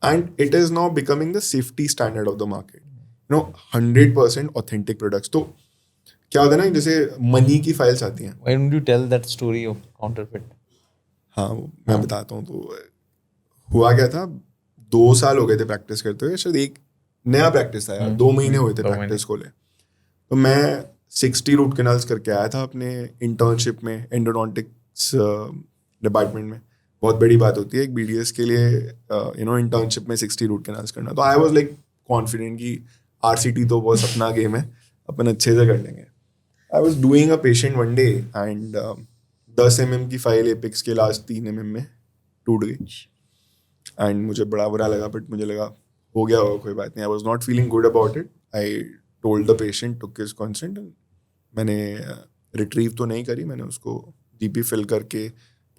and it is now becoming the safety standard of the market. 100% authentic products. तो क्या होता है ना, जैसे money की files आती हैं. Why don't you tell that story of counterfeit? हाँ, मैं बताता हूँ. तो हुआ क्या था, 2 साल हो गए थे प्रैक्टिस करते हुए, शायद एक नया प्रैक्टिस था यार, 2 महीने हुए थे प्रैक्टिस को ले. तो मैं 60 रूट कैनाल्स करके आया था अपने इंटर्नशिप में एंडोडोंटिक्स डिपार्टमेंट में. बहुत बड़ी बात होती है एक BDS के लिए इंटर्नशिप में 60 रूट कैनाल्स करना. तो आई वॉज लाइक कॉन्फिडेंट कि RCT तो बहुत अपना गेम है, अपन अच्छे से कर लेंगे. I was doing a patient one day and 10 mm की फाइल एपिक्स के लास्ट 3 mm में टूट गई एंड मुझे बड़ा बुरा लगा बट मुझे लगा हो गया होगा कोई बात नहीं. I was not feeling good about it. I told the patient, took his consent. मैंने रिट्रीव तो नहीं करी, मैंने उसको जीपी फिल करके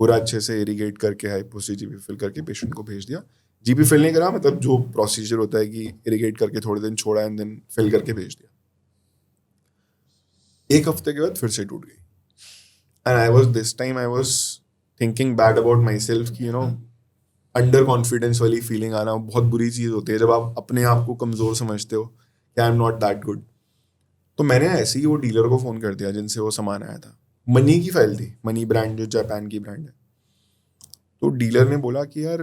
पूरा अच्छे से इरीगेट करके हाइपोसी जीपी फिल करके पेशेंट को भेज दिया. जीपी फिल नहीं करा, मतलब जो प्रोसीजर होता है कि इरीगेट करके थोड़े दिन छोड़ा एंड देन फिल करके भेज दिया. 1 हफ्ते के बाद फिर से टूट गई. And I was this time I was thinking bad about my self कि अंडर कॉन्फिडेंस वाली फीलिंग आना बहुत बुरी चीज़ होती है जब आप अपने आप को कमज़ोर समझते हो कि I am not that good. तो मैंने ऐसे ही वो डीलर को फ़ोन कर दिया जिनसे वो सामान आया था. मनी की फाइल थी, मनी ब्रांड जो जापान की ब्रांड है. तो डीलर ने बोला कि यार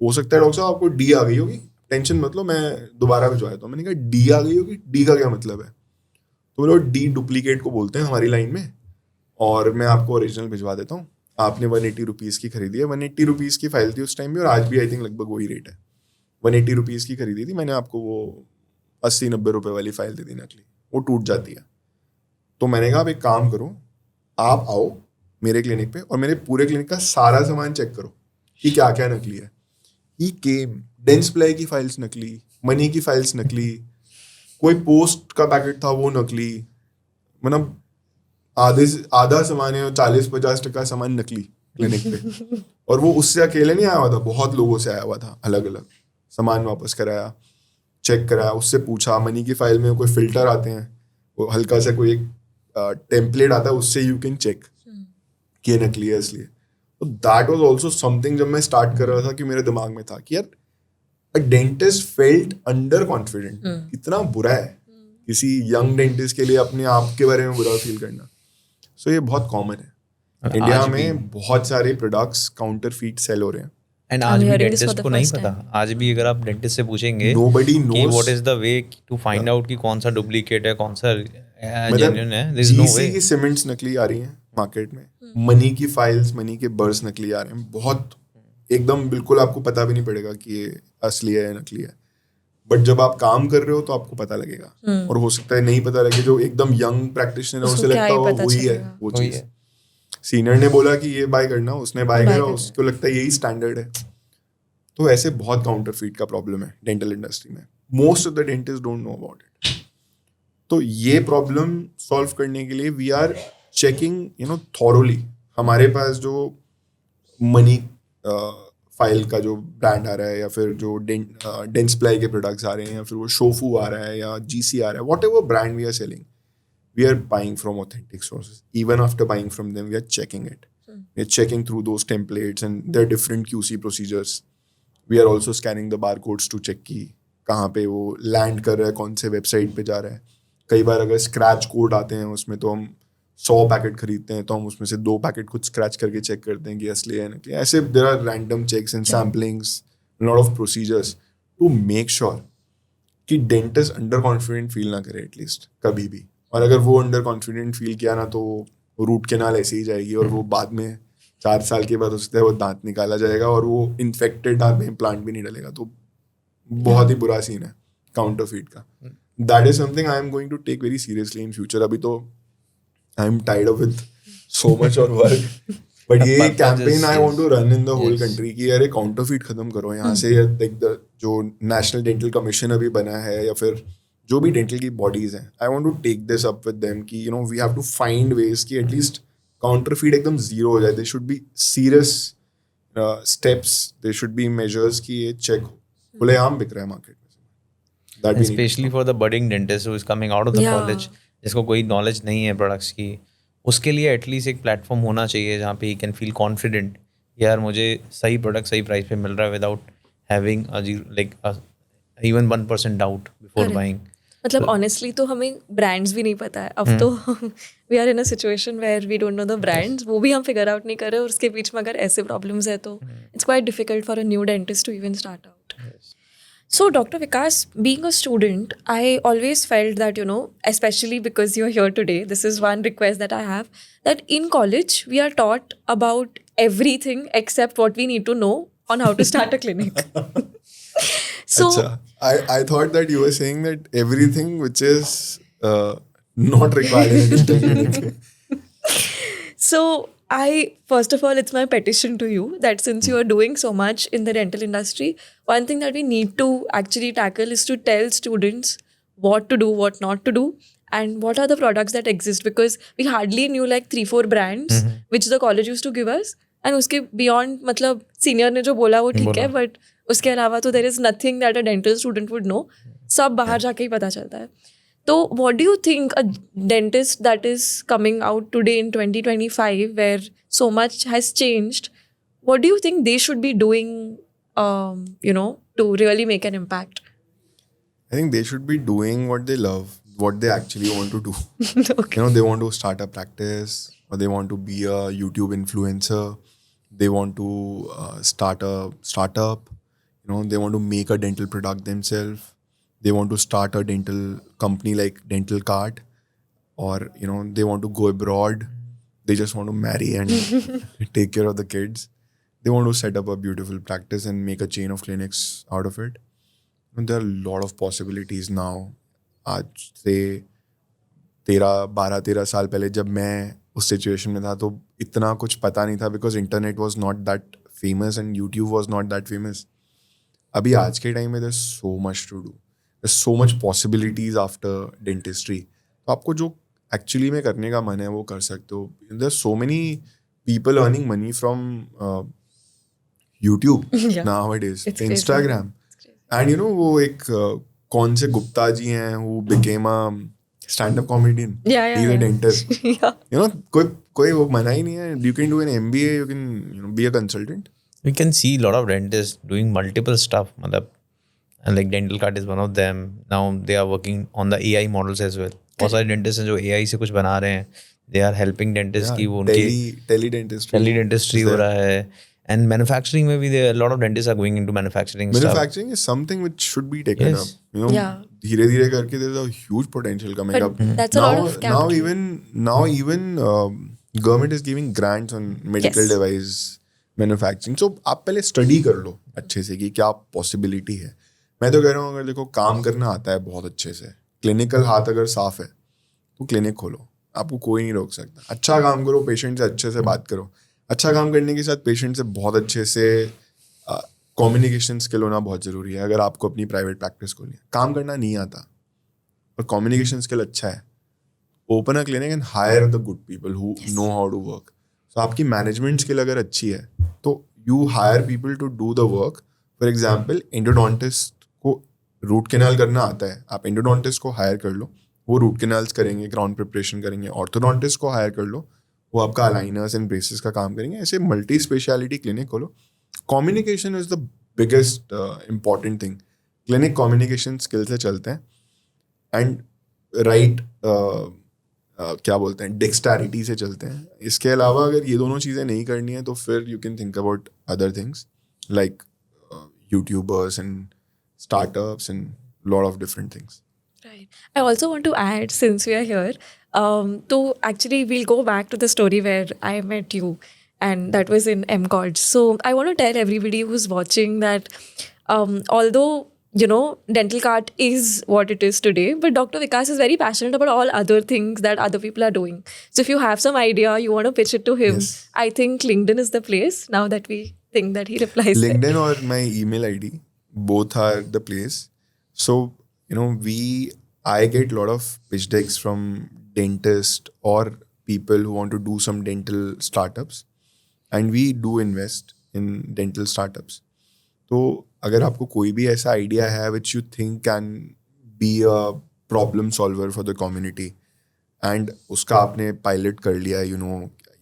हो सकता है डॉक्टर साहब आपको डी आ गई होगी, टेंशन मत लो, मैं दोबारा भिजवाया. तो मैंने कहा डी आ गई होगी, डी का क्या मतलब है? तो बोलो डी डुप्लीकेट को बोलते हैं हमारी लाइन में, और मैं आपको ओरिजिनल भिजवा देता हूँ. आपने 180 रुपीज़ की खरीदी है. 180 रुपीज़ की फाइल थी उस टाइम में, और आज भी आई थिंक लगभग वही रेट है. 180 रुपीज़ की खरीदी थी मैंने, आपको वो 80-90 रुपये वाली फाइल दे दी नकली, वो टूट जाती है. तो मैंने कहा आप एक काम करो, आप आओ मेरे क्लिनिक पे और मेरे पूरे क्लिनिक का सारा सामान चेक करो कि क्या क्या नकली है. ही केम, डेंसप्लाई की फाइल्स नकली, मनी की फाइल्स नकली, कोई पोस्ट का पैकेट था वो नकली, मतलब आधा सामान है और 40-50% सामान नकली क्लिनिक पे. और वो उससे अकेले नहीं आया हुआ था, बहुत लोगों से आया हुआ था अलग अलग. सामान वापस कराया, चेक कराया, उससे पूछा. मनी की फाइल में कोई फिल्टर आते हैं, वो हल्का सा कोई एक टेम्पलेट आता है, उससे यू कैन चेक कि ये नकली है इसलिए. तो दैट वाज आल्सो समथिंग जब मैं स्टार्ट कर रहा था कि मेरे दिमाग में था कि यार a dentist felt under confident. कितना बुरा है किसी यंग डेंटिस्ट के लिए अपने आप के बारे में बुरा फील करना. सो ये बहुत कॉमन है इंडिया में. बहुत सारे प्रोडक्ट्स काउंटरफीट सेल हो रहे हैं. एंड I'm आज भी hearing this for dentist the को नहीं first पता. time. आज भी अगर आप डेंटिस्ट से पूछेंगे Nobody कि knows. What is the way to find out कि कौन सा डुप्लीकेट है, कौन सा मतलब जेन्युइन है, there is no way. GC की सीमेंट्स नकली आ रही हैं मार्केट में. मनी की फाइल्स, मनी के बर्स नकली आ रहे हैं. बहुत एकदम बिल्कुल आपको पता भी नहीं पड़ेगा कि ये असली है या नकली है. बट जब आप काम कर रहे हो तो आपको पता लगेगा. और हो सकता है नहीं पता लगे, जो एकदम यंग प्रैक्टिशनर है उसको उसे क्या लगता ही है पता वही है चलेगा. वो वही चीज़. है. सीनियर ने बोला कि ये बाय करना, उसने बाय Buy करा, कर उसको लगता है यही स्टैंडर्ड है. तो ऐसे बहुत काउंटरफीट का प्रॉब्लम है डेंटल इंडस्ट्री में. Most of the dentist don't know about it. तो ये प्रॉब्लम सॉल्व करने के लिए वी आर चेकिंग थॉरोली. हमारे पास जो मनी फाइल का जो ब्रांड आ रहा है, या फिर जो डेंसप्लाई के प्रोडक्ट्स आ रहे हैं, या फिर वो शोफू आ रहा है या GC आ रहा है, whatever brand we are selling, we are buying from authentic sources. Even after buying from them, we are checking it. We are checking through those templates and there are different QC procedures. We are also scanning the barcodes to check कि कहाँ पे वो land कर रहा है, कौन से website पे जा रहा है. कई बार अगर स्क्रैच कोड आते हैं उसमें, तो हम 100 पैकेट खरीदते हैं तो हम उसमें से 2 पैकेट खुद स्क्रैच करके चेक करते हैं कि असली है नकली. ऐसे there are random checks and samplings, lot of procedures to make sure कि डेंटिस्ट अंडर कॉन्फिडेंट फील ना करे एटलीस्ट कभी भी. और अगर वो अंडर कॉन्फिडेंट फील किया ना, तो रूट कैनाल ऐसे ही जाएगी और वो बाद में 4 साल के बाद हो सकता है वो दांत निकाला जाएगा और वो इन्फेक्टेड दांत में इम्प्लांट भी नहीं डलेगा. तो बहुत ही बुरा सीन है काउंटरफीट का. That is something I am going to take very seriously in future. अभी तो आई एम टाइड ऑफ विद सो मच और वर्क, बट ये campaign I want to run in the whole country कि यार counterfeit खत्म करो यहाँ से. लाइक द जो नेशनल डेंटल कमीशन अभी बना है, या फिर जो भी डेंटल की बॉडीज हैं, I want to take this up with them कि we have to find ways कि एटलीस्ट काउंटरफीट एकदम जीरो हो जाए. They should be serious steps, they should be measures कि ये चेक हो. खुलेआम बिक रहा है मार्केट में. Specially for the budding dentist who is coming out of the Yeah. College, जिसको कोई नॉलेज नहीं है प्रोडक्ट्स की, उसके लिए एटलीस्ट एक प्लेटफॉर्म होना चाहिए जहाँ पे ही कैन फील कॉन्फिडेंट, यार मुझे सही प्रोडक्ट सही प्राइस पे मिल रहा है without having like even 1% doubt before Correct. Buying. मतलब ऑनेस्टली तो हमें ब्रांड्स भी नहीं पता है अब तो. We are in a situation where we don't know the brands, वो भी हम फिगर आउट नहीं कर रहे. और उसके बीच में अगर ऐसे प्रॉब्लम्स है तो it's quite difficult for a new dentist to even start out. So, Dr. Vikas, being a student, I always felt that, especially because you're here today, this is one request that I have, that in college, we are taught about everything except what we need to know on how to start a clinic. So, Achha. I thought that you were saying that everything which is not required in a dental clinic. So, first of all, it's my petition to you that since you are doing so much in the dental industry, one thing that we need to actually tackle is to tell students what to do, what not to do, and what are the products that exist, because we hardly knew like 3-4 brands which the college used to give us, and uske beyond मतलब senior ने जो बोला वो ठीक है, but उसके अलावा तो there is nothing that a dental student would know. सब बाहर जाके ही पता चलता है. So, what do you think a dentist that is coming out today in 2025, where so much has changed, what do you think they should be doing, to really make an impact? I think they should be doing what they love, what they actually want to do. Okay. You know, they want to start a practice, or they want to be a YouTube influencer. They want to start a startup. You know, they want to make a dental product themselves. They want to start a dental company like Dental Cart, or you know, they want to go abroad. They just want to marry and take care of the kids. They want to set up a beautiful practice and make a chain of clinics out of it. And there are a lot of possibilities now. आज से 12-13 साल पहले जब मैं उस situation में था तो इतना कुछ पता नहीं था, because internet was not that famous and YouTube was not that famous. अभी आज के टाइम में there so much to do, so much possibilities after dentistry. तो आपको जो एक्चुअली में करने का मन है वो कर सकते हो. There so many people earning money from YouTube Yeah. Nowadays, It's crazy. Instagram. And you know वो एक कौन से गुप्ता जी हैं who became a stand up comedian, Yeah. He is a dentist. Yeah. You know कोई वो मना ही नहीं है. You can do an MBA, you can you know be a consultant. We can see a lot of dentists doing multiple stuff, matlab, and like Dental Cart is one of them. Now they are working on the AI models as well. बहुत सारे dentists हैं जो AI से कुछ बना रहे हैं. They are helping dentists कि वो उनके टेली डेंटिस्ट्री टेली हो रहा है. And manufacturing में भी there a lot of dentists are going into manufacturing stuff. Manufacturing is something which should be taken Yes. up. You know, Yeah. धीरे धीरे करके there's a huge potential coming But up. that's a lot of capital. Now even government is giving grants on medical Yes. device manufacturing. So आप पहले study कर लो अच्छे से कि क्या possibility है. मैं तो कह रहा हूँ अगर देखो काम करना आता है बहुत अच्छे से, clinical हाथ अगर साफ है तो क्लिनिक खोलो, आपको कोई नहीं रोक सकता. अच्छा काम करो, पेशेंट से अच्छे से बात करो. अच्छा काम करने के साथ पेशेंट से बहुत अच्छे से कम्युनिकेशन स्किल होना बहुत ज़रूरी है. अगर आपको अपनी प्राइवेट प्रैक्टिस खोलनी है, काम करना नहीं आता और कम्युनिकेशन स्किल अच्छा है, open a clinic and hire the good people who know how to work. So आपकी मैनेजमेंट स्किल अगर अच्छी है तो you hire people to do the work. For example endodontist को रूट कैनाल करना आता है, आप एंडोडोंटिस्ट को हायर कर लो, वो रूट कैनाल्स करेंगे, क्राउन प्रिपरेशन करेंगे. ऑर्थोडोंटिस्ट को हायर कर लो, वो आपका अलाइनर्स एंड ब्रेसेस का काम करेंगे. ऐसे मल्टी स्पेशलिटी क्लिनिक खोलो. Communication is the biggest important thing. Clinic communication skill से चलते हैं एंड राइट क्या बोलते हैं डेक्सटैरिटी से चलते हैं. इसके अलावा अगर ये दोनों चीज़ें नहीं करनी है तो फिर you can think about other things like YouTubers and startups and lot of different things. Right. I also want to add, since we are here, so actually we'll go back to the story where I met you, and that was in MCOD. So I want to tell everybody who's watching that although Dental Cart is what it is today, but Dr. Vikas is very passionate about all other things that other people are doing. So if you have some idea, you want to pitch it to him, Yes. I think LinkedIn is the place, now that we think that he replies there. LinkedIn or my email ID, both are the place. So, I get a lot of pitch decks from dentists or people who want to do some dental startups, and we do invest in dental startups. तो अगर आपको कोई भी ऐसा idea है which you think can be a problem solver for the community and उसका आपने pilot कर लिया,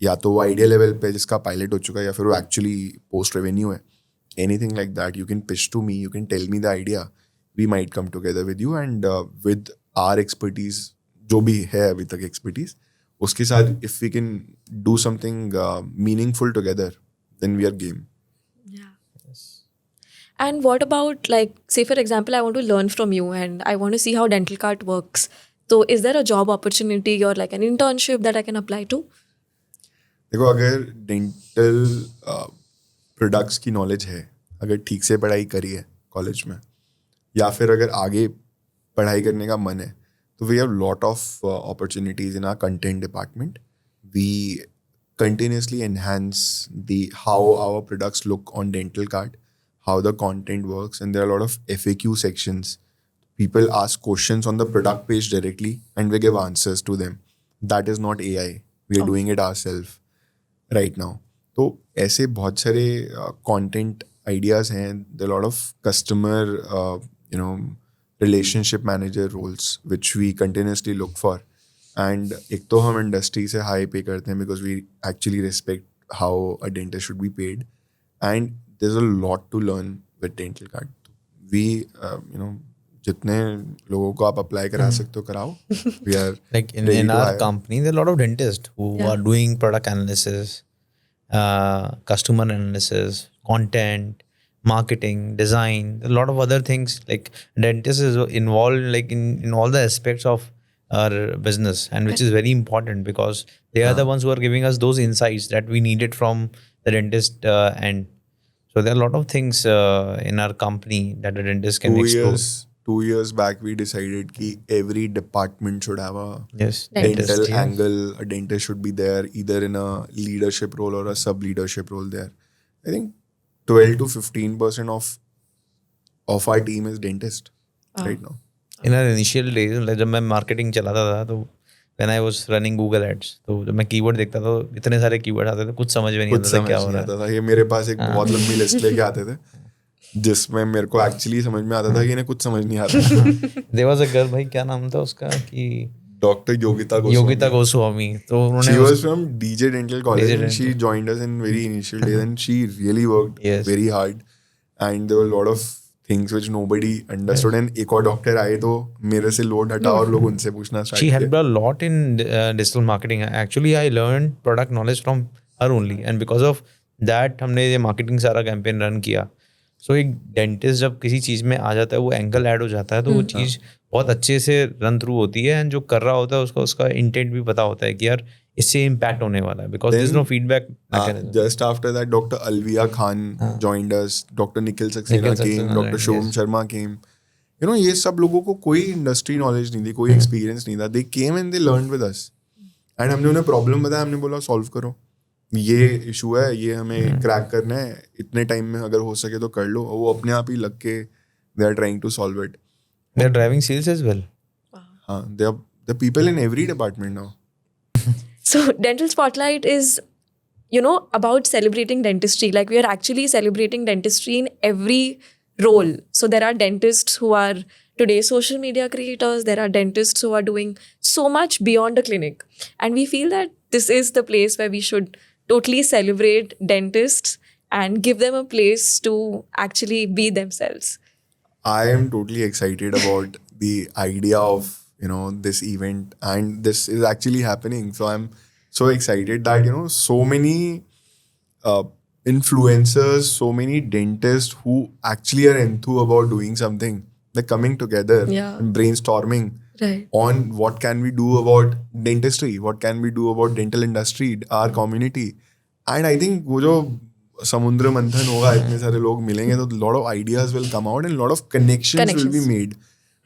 या तो वो आइडिया लेवल पे जिसका पायलट हो चुका है या फिर वो एक्चुअली पोस्ट रेवेन्यू है, anything like that, you can pitch to me, you can tell me the idea. We might come together with you and with our expertise, जो भी है अभी तक expertise, उसके साथ if we can do something meaningful together, then we are game. Yeah. And what about, like, say for example, I want to learn from you and I want to see how Dental Cart works. So is there a job opportunity or like an internship that I can apply to? देखो अगर dental products की knowledge है, अगर ठीक से पढ़ाई करी है कॉलेज में, या फिर अगर आगे पढ़ाई करने का मन है, So we have lot of opportunities in our content department. We continuously enhance how our products look on dental card, how the content works, and there are a lot of FAQ sections. People ask questions on the product page directly, and we give answers to them. That is not AI. We are doing it ourselves right now. तो ऐसे बहुत सारे content ideas हैं. There are a lot of customer relationship manager roles which we continuously look for. And एक तो हम industry से high pay करते हैं because we actually respect how a dentist should be paid. And there's a lot to learn with dental card. We जितने लोगों को आप अप्लाई करा सकते हो कराओ. We are like ready in to our hire. company, there are a lot of dentists who Yeah. are doing product analysis, customer analysis, content, marketing, design, a lot of other things. Like dentist is involved like in all the aspects of our business, and which is very important because they are the ones who are giving us those insights that we needed from the dentist end. So there are a lot of things in our company that the dentist can explore. 2 years back we decided कि every department should have a Yes, dental yeah. angle. A dentist should be there either in a leadership role or a sub leadership role there. I think 12 to 15% of our team is dentist right now. In our initial days, like जब मैं marketing चलाता था तो when I was running Google Ads, तो जब मैं keyword देखता था तो इतने सारे कीवर्ड आते थे, कुछ समझ में नहीं कुछ आता था समझ क्या हो नहीं रहा है. आता था. ये मेरे पास एक बहुत लंबी लिस्ट लेके आते थे जिसमें मेरे को एक्चुअली समझ में आता था कि इन्हें कुछ समझ नहीं आता. There was a girl, भाई क्या नाम था उसका कि डॉक्टर योगिता योगिता गोस्वामी. तो She उन्होंने was from DJ Dental College DJ and she joined us in very initial days and she really worked Yes. very hard and there were a lot of things which nobody understood and एक और doctor आए तो मेरे से load हटा और लोग उनसे पूछना स्टार्ट she किया. helped a lot in digital marketing. Actually, I learned product knowledge from her only, and because of that हमने ये marketing सारा campaign run किया. So एक dentist जब किसी चीज़ में आ जाता है, वो एंगल ऐड हो जाता है, तो वो चीज़ बहुत अच्छे से रन थ्रू होती है, एंड जो कर रहा होता है उसको उसका इंटेंट भी पता होता है कि यार इससे इम्पैक्ट होने वाला है, because there is no feedback mechanism. Just after that, Dr. Alvia Khan joined us, Dr. Nikhil Saxena Nikhil came, Saxena, Dr. Shubham yes. Sharma came. ये सब लोगों को कोई इंडस्ट्री नॉलेज नहीं थी, कोई एक्सपीरियंस नहीं था. They came and they learn with us and हमने उन्हें प्रॉब्लम बताया, हमने बोला सॉल्व करो, ये इशू है, ये हमें क्रैक करना है, इतने टाइम में अगर हो सके तो कर लो. और वो अपने आप ही लग के they are trying to solve it. They are driving sales as well. हाँ, they are the people in every department now. So, Dental Spotlight is, about celebrating dentistry. Like, we are actually celebrating dentistry in every role. So, there are dentists who are today social media creators. There are dentists who are doing so much beyond a clinic. And we feel that this is the place where we should totally celebrate dentists and give them a place to actually be themselves. I am totally excited about the idea of this event, and this is actually happening. So I'm so excited that so many influencers, so many dentists who actually are enthused about doing something, they're coming together Yeah. and brainstorming Right. on what can we do about dentistry, what can we do about dental industry, our community. And I think वो जो समुद्र मंथन होगा, इतने सारे लोग मिलेंगे तो lot of ideas will come out and lot of connections will be made.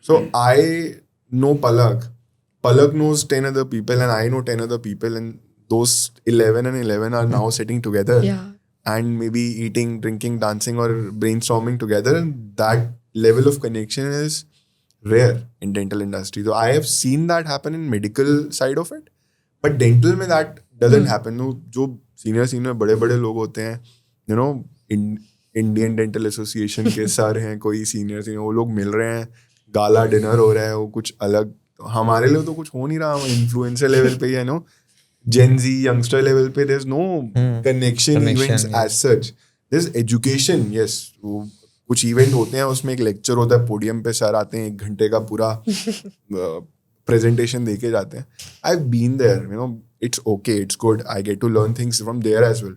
So I know Palak. Palak knows 10 other people and I know 10 other people, and those 11 and 11 are now sitting together Yeah. and maybe eating, drinking, dancing or brainstorming together, and that level of connection is rare in dental industry. So I have seen that happen in medical side of it, but dental में that doesn't happen. जो senior बड़े लोग होते हैं, Indian dental association के sir हैं, कोई senior वो लोग मिल रहे हैं, गाला डिनर हो रहा है, वो कुछ अलग. हमारे लिए तो कुछ हो नहीं रहा. इन्फ्लुएंसर लेवल पे ही जेन जी यंगस्टर लेवल पे there is no connection events as such. There is education, yes. कुछ इवेंट होते हैं, उसमें एक लेक्चर होता है, पोडियम पे सर आते हैं, 1 घंटे का पूरा प्रेजेंटेशन देके जाते हैं. I have been there, it's okay, it's good, I get to learn things from there as well,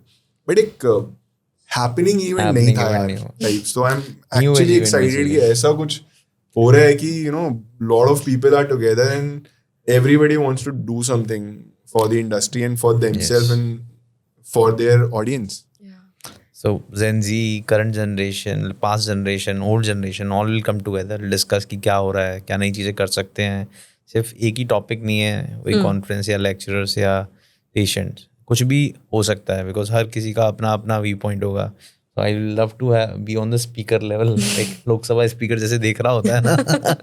but एक हैपनिंग इवेंट नहीं था यार. So I am actually excited कि ऐसा कुछ हो रहा है कि lot of people are together and everybody wants to do something for the industry and for themselves and for their audience. Yeah. So Gen Z, current generation, past generation, old generation, all will come together, discuss कि क्या हो रहा है, क्या नई चीज़ें कर सकते हैं. सिर्फ एक ही टॉपिक नहीं है, वही कॉन्फ्रेंस या लेक्चरर्स या पेशेंट, कुछ भी हो सकता है बिकॉज हर किसी का अपना अपना व्यू पॉइंट होगा. So I love to be on the speaker level, like Lok Sabha speaker जैसे देख रहा होता है ना.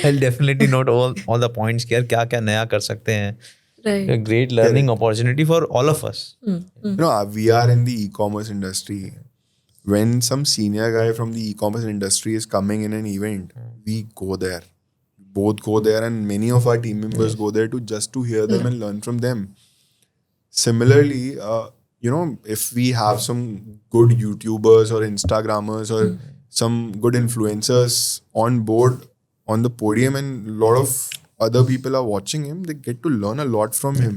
I definitely note all the points कि यार क्या क्या नया कर सकते हैं. Right. A great learning opportunity for all of us. You know, we are in the e-commerce industry. When some senior guy from the e-commerce industry is coming in an event, we go there. Both go there, and many of our team members go there to hear them and learn from them. Similarly, you know, if we have some good YouTubers or Instagrammers or some good influencers on board on the podium, and a lot of other people are watching him, they get to learn a lot from him.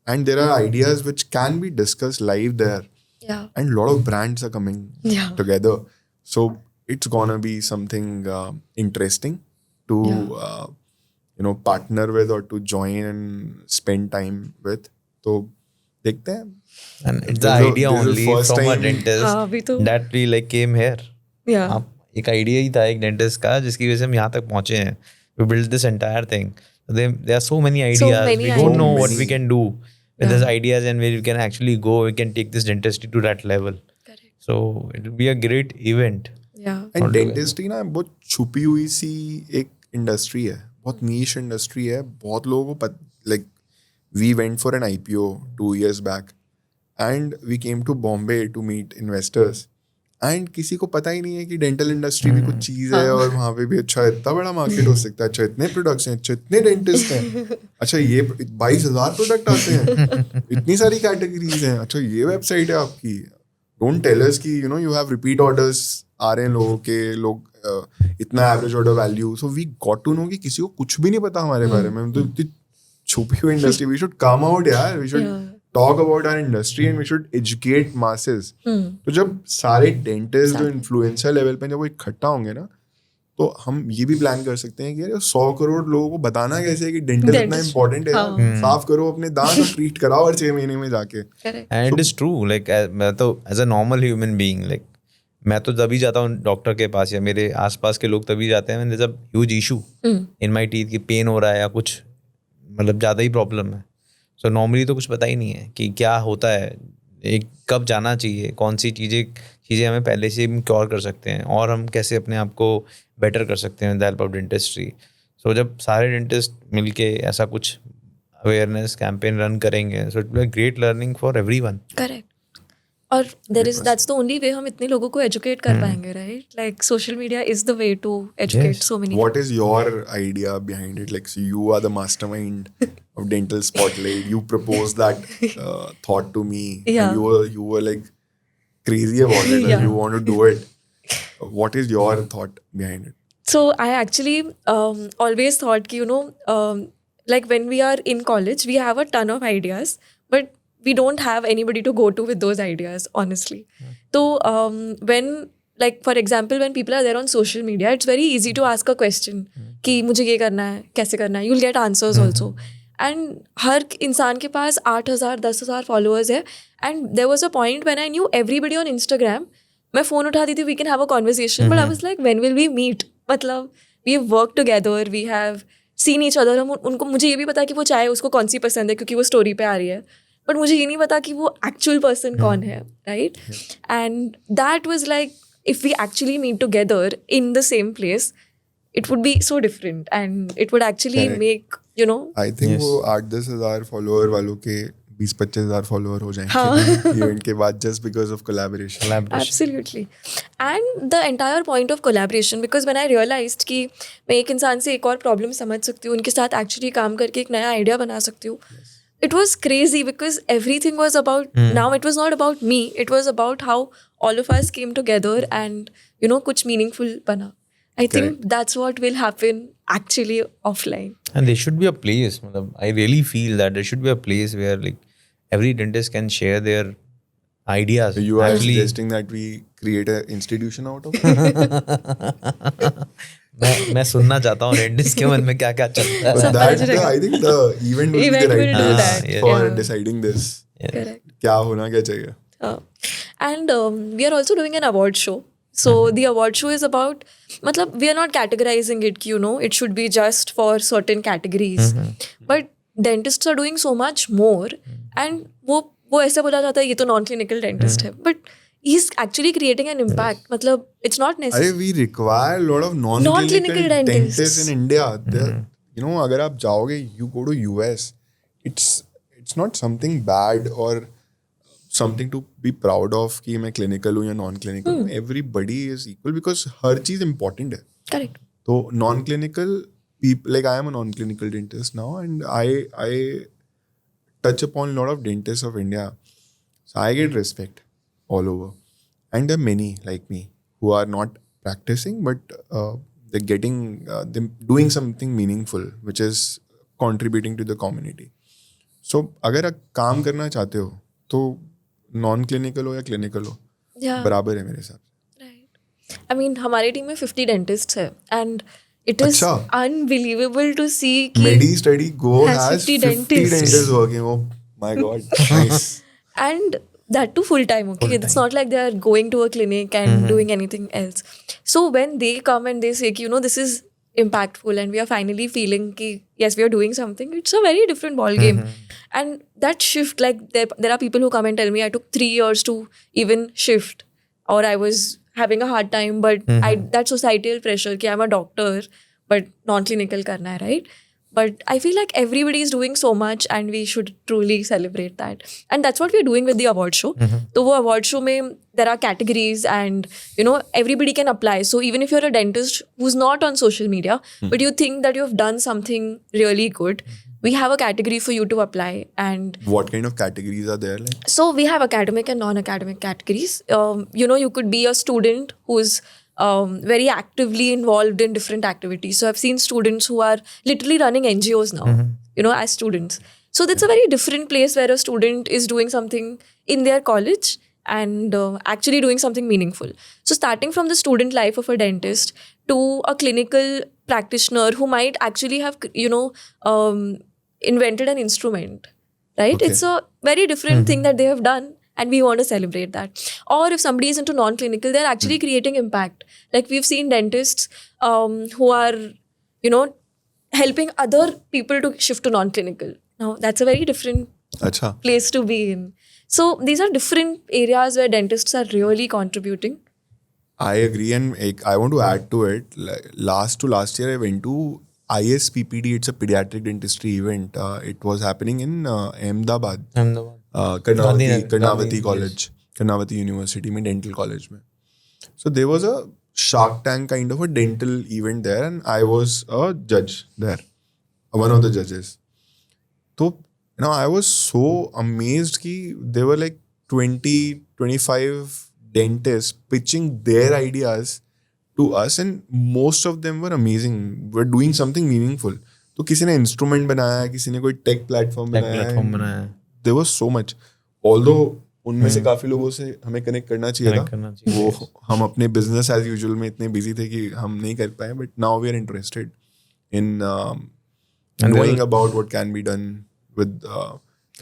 And there are ideas which can be discussed live there. Yeah. And a lot of brands are coming Yeah. together. So it's gonna be something interesting to you know, partner with or to join and spend time with. So देखते हैं. And it's the This is the- idea this is the only first from a time- dentist हाँ, अभी तो that we like came here. yeah. आप एक idea ही था एक dentist का जिसकी वजह से हम यहाँ तक पहुँचे हैं. We built this entire thing. There are so many ideas. many We don't know ideas. what we can do with these ideas and where we can actually go. We can take this dentistry to that level. Correct. So it will be a great event. Yeah. And dentistry ना बहुत छुपी हुई सी एक industry है, बहुत नीश industry है. बहुत लोगों को like we went for an IPO 2 years back and we came to Bombay to meet investors, and किसी को पता ही नहीं है कि डेंटल इंडस्ट्री भी कुछ चीज़ है और वहाँ पे भी अच्छा इतना बड़ा मार्केट हो सकता है. अच्छा इतने प्रोडक्ट्स हैं, अच्छा इतने डेंटिस्ट हैं, अच्छा ये 22,000 प्रोडक्ट आते हैं, इतनी सारी कैटेगरीज हैं, अच्छा ये वेबसाइट है आपकी. डोंट टेल अस कि you know you have repeat orders आ रहे हैं लोगों के, लोग इतना average order value. So we got to know कि किसी को कुछ भी नहीं पता हमारे बारे में. तो इतनी छुपी हुई industry, we should come out यार, we should talk about our industry and we should educate masses. तो जब सारे डेंटिस्ट जो इन्फ्लुएंसर लेवल पे जब वो इकट्ठा होंगे ना, तो हम ये भी प्लान कर सकते हैं कि यार 100 करोड़ लोगों को बताना कैसे है कि डेंटल इतना इम्पोर्टेंट है. साफ करो अपने दांत और ट्रीट कराओ हर 6 महीने में जाके. Correct. And it is true. Like मैं तो as a normal human being, like मैं तो तभी जाता हूँ डॉक्टर के पास या मेरे आसपास के लोग तभी जाते हैं when there's a huge issue in my teeth, कि पेन हो रहा है या कुछ मतलब ज़्यादा ही प्रॉब्लम है. सो नॉर्मली तो कुछ पता ही नहीं है कि क्या होता है, एक कब जाना चाहिए, कौन सी चीज़ें हमें पहले से हम क्योर कर सकते हैं और हम कैसे अपने आप को बेटर कर सकते हैं with the help of dentistry. So जब सारे डेंटिस्ट मिलके ऐसा कुछ अवेयरनेस कैंपेन रन करेंगे, so it will be a great learning for everyone. Correct. और that's the only way हम इतने लोगों को educate कर पाएंगे, right? Like social media is the way to educate Yes. so many. What is your idea behind it? Like, so you are the mastermind of Dental Spotlight. You proposed that thought to me. Yeah. And you were like crazy about it. Yeah. And you want to do it. What is your thought behind it? So I actually always thought कि like when we are in college, we have a ton of ideas, but we don't have anybody to go to with those ideas, honestly. So when, like for example, when people are there on social media, it's very easy to ask a question कि मुझे ये करना है, कैसे करना है. You'll get answers also. And हर इंसान के पास 8,000 10,000 followers है. And there was a point when I knew everybody on Instagram. मैं फ़ोन उठाती थी, we can have a conversation, but I was like, when will we meet? मतलब we have worked together, we have seen each other. हम उनको, मुझे ये भी पता कि वो चाय उसको कौन सी पसंद है क्योंकि वो स्टोरी पे आ रही है, बट मुझे ये नहीं पता कि वो एक्चुअल पर्सन कौन है, right? And that was like if we actually meet together in the same place, it would be so different and it would actually Correct. make, you know. I think Yes. वो 8-10 हज़ार follower वालों के 20-25 हज़ार follower हो जाएंगे event के बाद, just because of collaboration. Absolutely. And the entire point of collaboration, because when I realized कि मैं एक इंसान से एक और प्रॉब्लम समझ सकती हूँ, उनके साथ एक्चुअली काम करके एक नया आइडिया बना सकती हूँ. It was crazy because everything was about, now it was not about me, it was about how all of us came together and, you know, कुछ meaningful बना. I think Correct. that's what will happen actually offline. And there should be a place. I really feel that there should be a place where like every dentist can share their ideas. So you are Actually, suggesting that we create an institution out of it? मैं सुनना चाहता हूँ dentist के मन में क्या क्या चलता है. But that, I think the event will be the Event right will do place that, for yeah. deciding this. Correct. क्या होना क्या चाहिए. And we are also doing an award show. So the award show is about, matlab, we are not categorizing it, you know, it should be just for certain categories. But dentists are doing so much more. And वो ऐसे बोला जाता है ये तो non-clinical dentist है. But he's actually creating an impact. Matlab, it's not necessary. we require a lot of non-clinical Non-clinical dentists dentists. in India. You know, अगर आप जाओगे, you go to US, it's not something bad or something to be proud of कि मैं clinical हूँ या non-clinical हूँ. Everybody is equal because her cheese important है. Correct. So non-clinical people, like I am a non-clinical dentist now, and I touch upon a lot of dentists of India. So I get respect all over. And there are many like me who are not practicing, but they're they're doing something meaningful, which is contributing to the community. So अगर आप काम करना चाहते हो, तो non-clinical हो या clinical हो, Yeah. बराबर है मेरे हिसाब से. Right. I mean, हमारी टीम में 50 dentists है, and it is अच्छा. unbelievable to see कि Medi Study Go has has 50 50 dentists. dentists working. Oh my god, nice. and that too full time. Okay, it's not like they are going to a clinic and doing anything else. So when they come and they say, you know, this is impactful and we are finally feeling ki, yes, we are doing something, it's a very different ball game. And that shift, like there are people who come and tell me I took 3 years to even shift, or I was having a hard time, but that societal pressure ki I'm a doctor but non-clinical karna hai, right? But I feel like everybody is doing so much and we should truly celebrate that. And that's what we're doing with the award show. So wo award show mein there are categories and, you know, everybody can apply. So even if you're a dentist who's not on social media, but you think that you've done something really good, we have a category for you to apply. And What kind of categories are there? Like, so we have academic and non-academic categories. You know, you could be a student who's very actively involved in different activities. So I've seen students who are literally running NGOs now, you know, as students. So that's a very different place where a student is doing something in their college and actually doing something meaningful. So starting from the student life of a dentist to a clinical practitioner who might actually have, you know, invented an instrument, right? Okay. It's a very different thing that they have done. And we want to celebrate that. Or if somebody is into non-clinical, they're actually creating impact. Like we've seen dentists who are, you know, helping other people to shift to non-clinical. Now, that's a very different Acha. place to be in. So these are different areas where dentists are really contributing. I agree, and I want to add to it. Like, last year, I went to ISPPD. It's a pediatric dentistry event. It was happening in Ahmedabad. Karnavati College, Karnavati University में dental college में. So there was a Shark Tank kind of a dental event there, and I was a judge there, one of the judges. So, you know, I was so amazed कि there were like 20-25 dentists pitching their ideas to us, and most of them were amazing. We're doing something meaningful. तो किसी ने instrument बनाया, किसी ने कोई tech platform बनाया. There was so much. Although उनमें से काफी लोगों से हमें कनेक्ट करना चाहिए था, वो हम अपने बिजनेस एज यूजुअल में इतने बिजी थे कि हम नहीं कर पाए. But now we are interested in knowing about what can be done with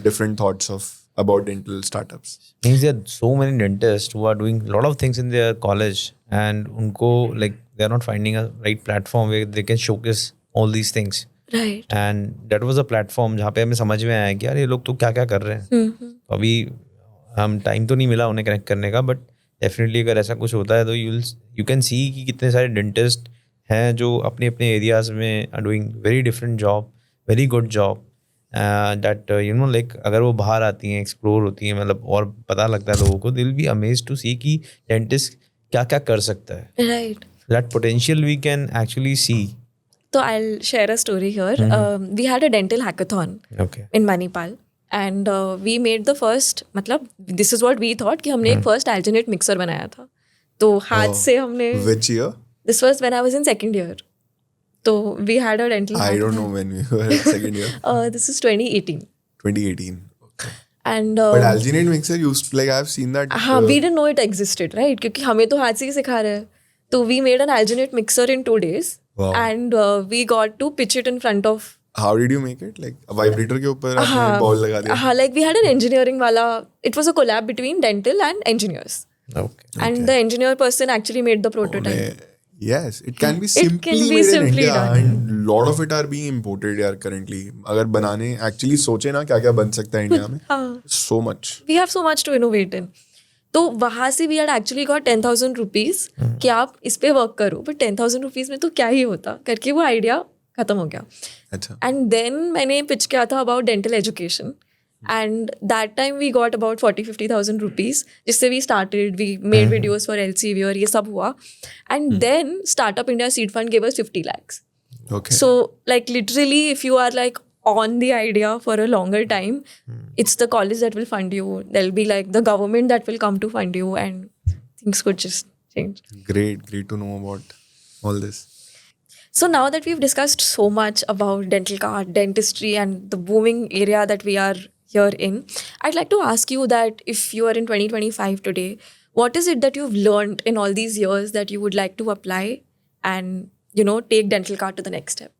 different thoughts about dental startups. Means there are so many dentists who are doing a lot of things in their college, and unko, like, they are not finding a right platform where they can showcase all these things. Right. And that was a platform जहाँ पे हमें समझ में आया कि यार ये लोग तो क्या क्या कर रहे हैं. तो अभी हम टाइम तो नहीं मिला उन्हें कनेक्ट करने का, बट डेफिनेटली अगर ऐसा कुछ होता है तो यू कैन सी कि कितने सारे डेंटिस्ट हैं जो अपने अपने एरियाज में are doing very different job, very good job. That you know, like अगर वो बाहर आती हैं, एक्सप्लोर होती हैं, मतलब और पता लगता है लोगों को, they will be amazed to see कि डेंटिस्ट क्या क्या कर सकता है. Right. That potential we can actually see. So I'll share a story here. We had a dental hackathon Okay. in Manipal, and we made the first. मतलब this is what we thought कि हमने एक first alginate mixer बनाया था. तो हाथ से हमने. Which year? This was when I was in second year. So we had a dental. I don't hackathon. know when we were in second year. This is 2018. 2018. Okay. And But alginate mixer used to, like, I've seen that. हाँ, we didn't know it existed, right? क्योंकि हमें तो हाथ से ही सिखा रहे हैं. So we made an alginate mixer in 2 days. Wow. And we got to pitch it in front of. How did you make it? Like vibrator के ऊपर आपने ball लगा दिया? हाँ, like we had an engineering वाला. It was a collab between dental and engineers. Okay. And the engineer person actually made the prototype. Yes, it can be It simply can be made in simply India done. and lot of it are being imported यार currently. अगर बनाने actually सोचे ना क्या क्या बन सकता है इंडिया में, हाँ. so much. We have so much to innovate in. तो वहाँ से we had actually got 10,000 rupees कि आप इस पे वर्क करो, but 10,000 rupees में तो क्या ही होता करके वो आइडिया खत्म हो गया. अच्छा. And then मैंने pitch किया था about dental education. And that time we got about 40-50,000 rupees जिससे we started, we made videos for LCV और ये सब हुआ. And then Startup India Seed Fund gave us 50 lakhs. Okay. So like literally if you are like on the idea for a longer time, it's the college that will fund you. There'll be like the government that will come to fund you and things could just change. Great to know about all this. So now that we've discussed so much about dental card, dentistry and the booming area that we are here in, I'd like to ask you that if you are in 2025 today, what is it that you've learned in all these years that you would like to apply and, you know, take dental card to the next step?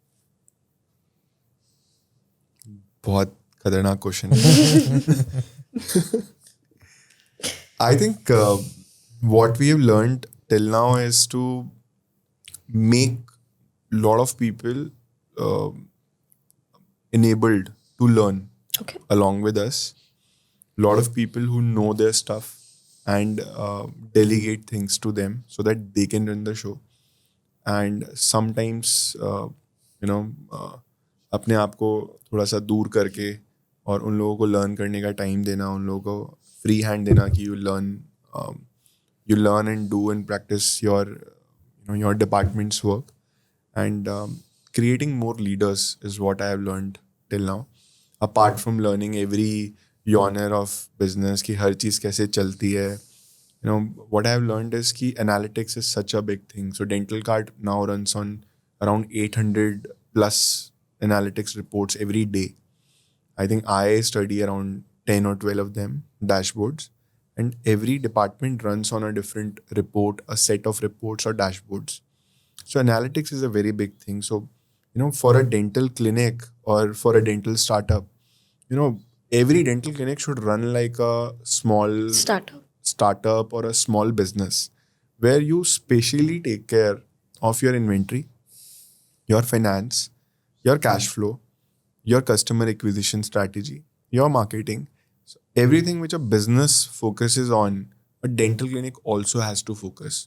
बहुत खतरनाक question. I think what we have learned till now is to make lot of people enabled to learn Okay. along with us. Lot of people who know their stuff and delegate things to them so that they can run the show. And sometimes अपने आप को थोड़ा सा दूर करके और उन लोगों को लर्न करने का टाइम देना, उन लोगों को फ्री हैंड देना कि you learn and do and practice your departments work and creating more leaders is what I have learned till now. Apart from learning every genre of business कि हर चीज़ कैसे चलती है, what I have learned is कि analytics is such a big thing. So Dental Card now runs on around 800 plus analytics reports every day. I think I study around 10 or 12 of them, dashboards, and every department runs on a different report, a set of reports or dashboards. So analytics is a very big thing. So, for a dental clinic or for a dental startup, every dental clinic should run like a small startup or a small business where you specially take care of your inventory, your finance, your cash flow, your customer acquisition strategy, your marketing. So everything which a business focuses on, a dental clinic also has to focus.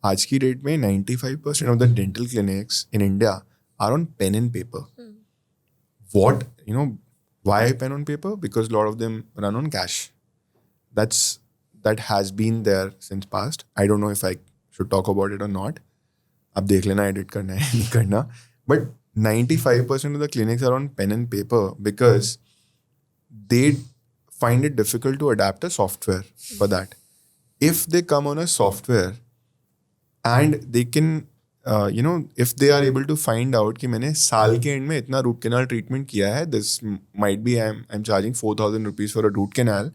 आज की date में 95% of the dental clinics in India are on pen and paper. Why pen on paper? Because a lot of them run on cash. That has been there since past. I don't know if I should talk about it or not. अब देख लेना edit करना है नहीं करना. But 95% of the clinics are on pen and paper because they find it difficult to adapt a software for that. If they come on a software and they can, if they are able to find out कि मैंने साल के and में इतना root canal treatment किया है, this might be I'm charging 4,000 rupees for a root canal,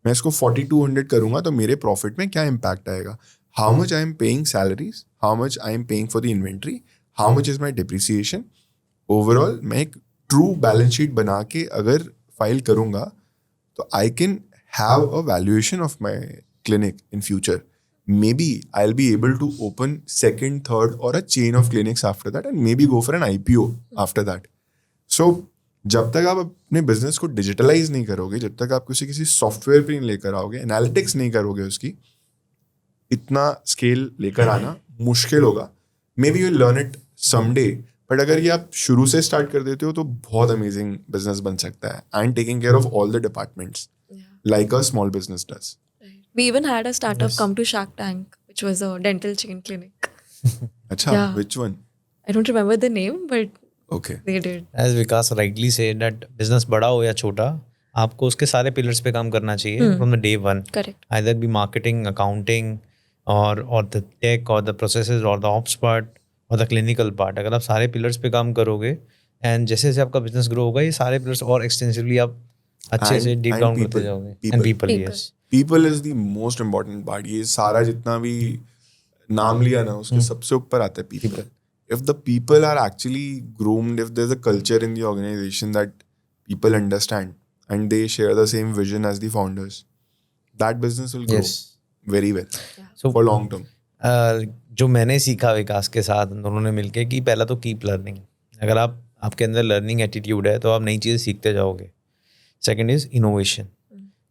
मैं इसको 4,200 करूँगा तो मेरे प्रॉफिट में क्या इम्पैक्ट आएगा? How much I am paying salaries, how much I am paying for the inventory, how much is my depreciation. Overall मैं एक ट्रू बैलेंस शीट बना के अगर फाइल करूँगा तो I can have a valuation of my clinic in future. Maybe I'll be able to open second, third or a chain of clinics after that and maybe go for an IPO after that. So जब तक आप अपने business को digitalise नहीं करोगे, जब तक आप किसी सॉफ्टवेयर पे नहीं लेकर आओगे, एनालिटिक्स नहीं करोगे उसकी, इतना स्केल लेकर आना मुश्किल होगा. May be you learn it someday, but अगर ये आप शुरू से स्टार्ट कर देते हो तो बहुत अमेजिंग बिजनेस बन सकता है and taking care of all the departments like a small business does. We even had a startup come to Shark Tank, which was a dental chain clinic. Acha, Yeah. which one? I don't remember the name, but Okay. they did. As Vikas rightly said that business बड़ा हो या छोटा, आपको उसके सारे pillars पे काम करना चाहिए from the day one. Correct. Either be marketing, accounting, or the tech, or the processes, or the ops part, or the clinical part. अगर आप सारे pillars पे काम करोगे and जैसे जैसे आपका business grow होगा, ये सारे pillars और extensively आप अच्छे से deep down करते जाओगे. And people, yes. People is the most important part. ये सारा जितना भी नाम लिया ना उसके सबसे ऊपर आता है people. If the people are actually groomed, if there's a culture in the organization that people understand and they share the same vision as the founders, that business will grow. Yes. very well So for long term. जो मैंने सीखा विकास के साथ हम दोनों ने मिलके कि पहला तो कीप लर्निंग. अगर आपके अंदर लर्निंग एटीट्यूड है तो आप नई चीज़ें सीखते जाओगे. सेकंड इज़ इनोवेशन,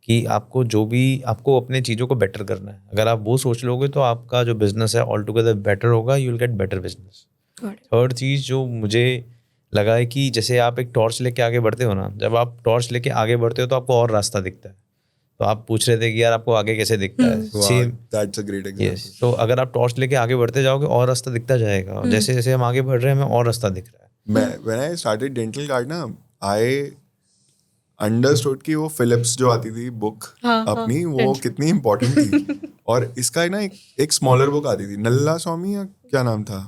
कि आपको जो भी आपको अपने चीज़ों को बेटर करना है. अगर आप वो सोच लोगे तो आपका जो बिजनेस है ऑल टुगेदर बेटर होगा, you will get better business. Third चीज़ जो मुझे लगा है कि जैसे आप एक टॉर्च लेके आगे बढ़ते हो ना, जब आप टॉर्च लेके आगे बढ़ते हो तो आपको और रास्ता दिखता है. तो आप पूछ रहे थे कि यार आपको आगे कैसे दिखता है. Wow, same. that's a great example. Yes. तो अगर आप टॉर्च लेके आगे बढ़ते जाओगे और रास्ता दिखता जाएगा. और जैसे जैसे हम आगे बढ़ रहे हैं हमें और रास्ता दिख रहा है. When I started dental card ना, I understood कि वो फिलिप्स जो आती थी बुक अपनी, वो कितनी इम्पोर्टेंट थी. और इसका ना एक स्मॉलर बुक आती थी, नल्ला स्वामी या क्या नाम था,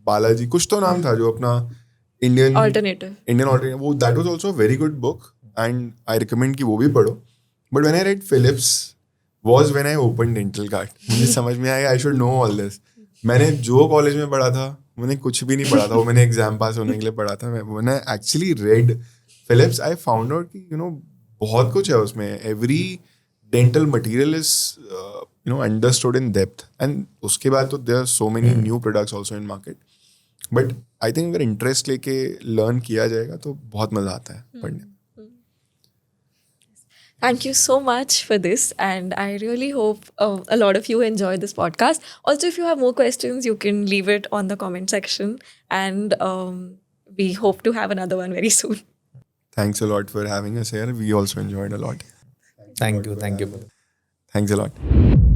बालाजी कुछ तो नाम था, जो अपना इंडियन ऑल्टरनेटिव, वो that was also very good book and I recommend कि वो भी पढ़ो. But when I read Phillips was when I open dental card. मुझे समझ में आया I should know all this. मैंने जो कॉलेज में पढ़ा था मैंने कुछ भी नहीं पढ़ा था, वो मैंने एग्जाम पास होने के लिए पढ़ा था. मैंने actually read Phillips, I found out कि बहुत कुछ है उसमें. Every dental material is understood in depth. And उसके बाद तो there are so many new products also in market. But I think अगर इंटरेस्ट लेके लर्न किया जाएगा तो बहुत मजा आता है पढ़ने में. Thank you so much for this, and I really hope a lot of you enjoyed this podcast. Also, if you have more questions, you can leave it on the comment section, and we hope to have another one very soon. Thanks a lot for having us here. We also enjoyed a lot. Thank you. Thanks a lot.